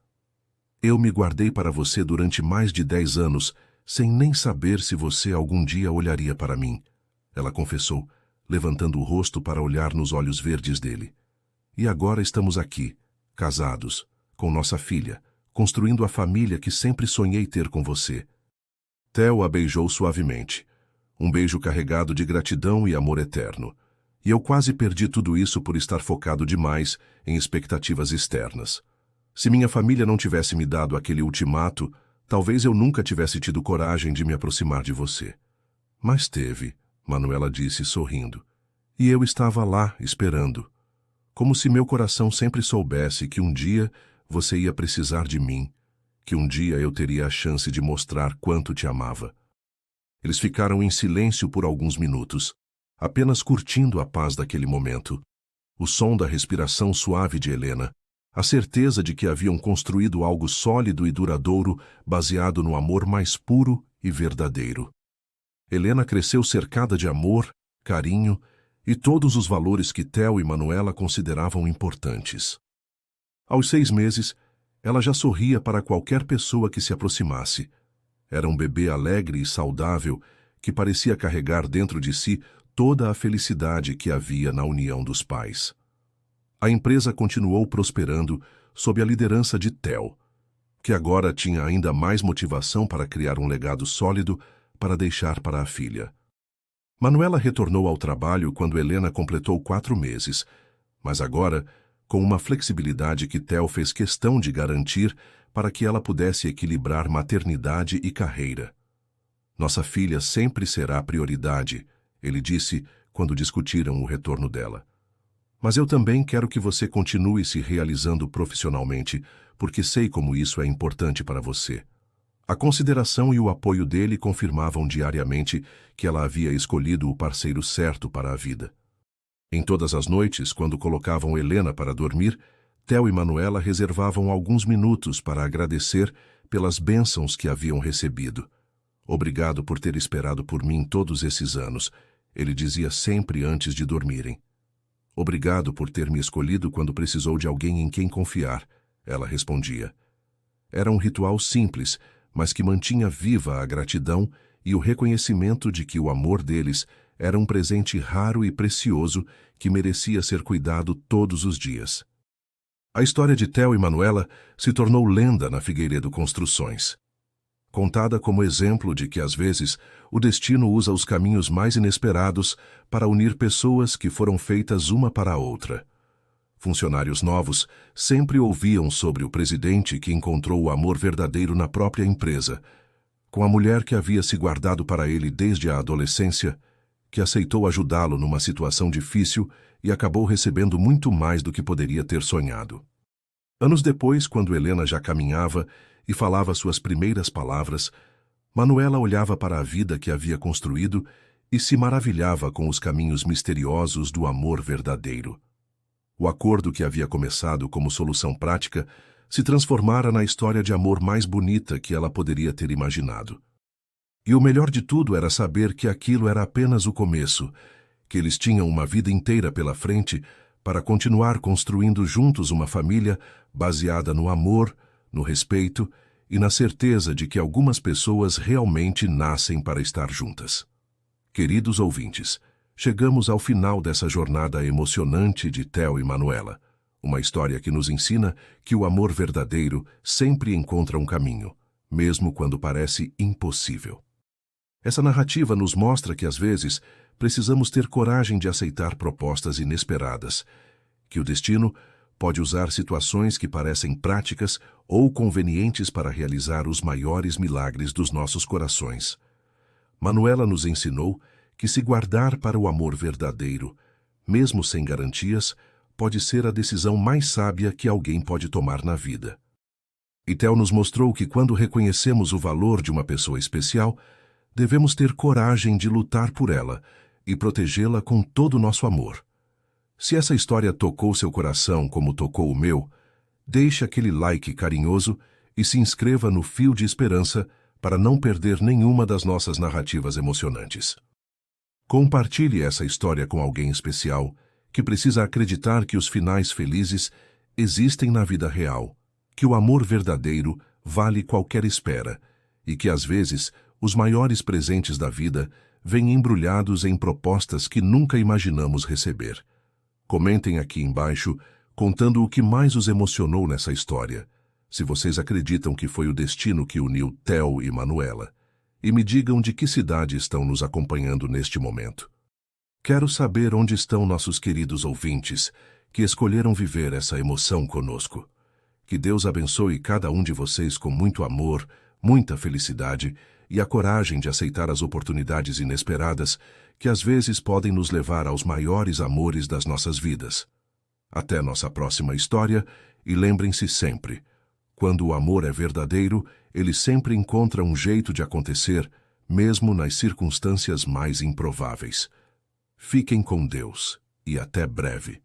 Eu me guardei para você durante mais de 10 anos, sem nem saber se você algum dia olharia para mim, ela confessou, levantando o rosto para olhar nos olhos verdes dele. E agora estamos aqui, casados, com nossa filha, construindo a família que sempre sonhei ter com você. Theo a beijou suavemente. Um beijo carregado de gratidão e amor eterno. E eu quase perdi tudo isso por estar focado demais em expectativas externas. Se minha família não tivesse me dado aquele ultimato, talvez eu nunca tivesse tido coragem de me aproximar de você. Mas teve, Manuela disse sorrindo. E eu estava lá, esperando. Como se meu coração sempre soubesse que um dia você ia precisar de mim, que um dia eu teria a chance de mostrar quanto te amava. Eles ficaram em silêncio por alguns minutos, apenas curtindo a paz daquele momento. O som da respiração suave de Helena, a certeza de que haviam construído algo sólido e duradouro baseado no amor mais puro e verdadeiro. Helena cresceu cercada de amor, carinho e todos os valores que Theo e Manuela consideravam importantes. Aos 6 meses, ela já sorria para qualquer pessoa que se aproximasse. Era um bebê alegre e saudável que parecia carregar dentro de si toda a felicidade que havia na união dos pais. A empresa continuou prosperando sob a liderança de Theo, que agora tinha ainda mais motivação para criar um legado sólido para deixar para a filha. Manuela retornou ao trabalho quando Helena completou 4 meses, mas agora com uma flexibilidade que Theo fez questão de garantir para que ela pudesse equilibrar maternidade e carreira. Nossa filha sempre será a prioridade, ele disse quando discutiram o retorno dela. Mas eu também quero que você continue se realizando profissionalmente, porque sei como isso é importante para você. A consideração e o apoio dele confirmavam diariamente que ela havia escolhido o parceiro certo para a vida. Em todas as noites, quando colocavam Helena para dormir, Theo e Manuela reservavam alguns minutos para agradecer pelas bênçãos que haviam recebido. Obrigado por ter esperado por mim todos esses anos, ele dizia sempre antes de dormirem. Obrigado por ter me escolhido quando precisou de alguém em quem confiar, ela respondia. Era um ritual simples, mas que mantinha viva a gratidão e o reconhecimento de que o amor deles era um presente raro e precioso que merecia ser cuidado todos os dias. A história de Theo e Manuela se tornou lenda na Figueiredo Construções. Contada como exemplo de que, às vezes, o destino usa os caminhos mais inesperados para unir pessoas que foram feitas uma para a outra. Funcionários novos sempre ouviam sobre o presidente que encontrou o amor verdadeiro na própria empresa, com a mulher que havia se guardado para ele desde a adolescência, que aceitou ajudá-lo numa situação difícil e acabou recebendo muito mais do que poderia ter sonhado. Anos depois, quando Helena já caminhava e falava suas primeiras palavras, Manuela olhava para a vida que havia construído e se maravilhava com os caminhos misteriosos do amor verdadeiro. O acordo que havia começado como solução prática se transformara na história de amor mais bonita que ela poderia ter imaginado. E o melhor de tudo era saber que aquilo era apenas o começo, que eles tinham uma vida inteira pela frente para continuar construindo juntos uma família baseada no amor, no respeito e na certeza de que algumas pessoas realmente nascem para estar juntas. Queridos ouvintes, chegamos ao final dessa jornada emocionante de Theo e Manuela, uma história que nos ensina que o amor verdadeiro sempre encontra um caminho, mesmo quando parece impossível. Essa narrativa nos mostra que, às vezes, precisamos ter coragem de aceitar propostas inesperadas, que o destino pode usar situações que parecem práticas ou convenientes para realizar os maiores milagres dos nossos corações. Manuela nos ensinou que se guardar para o amor verdadeiro, mesmo sem garantias, pode ser a decisão mais sábia que alguém pode tomar na vida. E Theo nos mostrou que quando reconhecemos o valor de uma pessoa especial, devemos ter coragem de lutar por ela e protegê-la com todo o nosso amor. Se essa história tocou seu coração como tocou o meu, deixe aquele like carinhoso e se inscreva no Fio de Esperança para não perder nenhuma das nossas narrativas emocionantes. Compartilhe essa história com alguém especial que precisa acreditar que os finais felizes existem na vida real, que o amor verdadeiro vale qualquer espera e que, às vezes, os maiores presentes da vida vêm embrulhados em propostas que nunca imaginamos receber. Comentem aqui embaixo contando o que mais os emocionou nessa história, se vocês acreditam que foi o destino que uniu Theo e Manuela, e me digam de que cidade estão nos acompanhando neste momento. Quero saber onde estão nossos queridos ouvintes que escolheram viver essa emoção conosco. Que Deus abençoe cada um de vocês com muito amor, muita felicidade e a coragem de aceitar as oportunidades inesperadas que às vezes podem nos levar aos maiores amores das nossas vidas. Até nossa próxima história e lembrem-se sempre, quando o amor é verdadeiro, ele sempre encontra um jeito de acontecer, mesmo nas circunstâncias mais improváveis. Fiquem com Deus e até breve.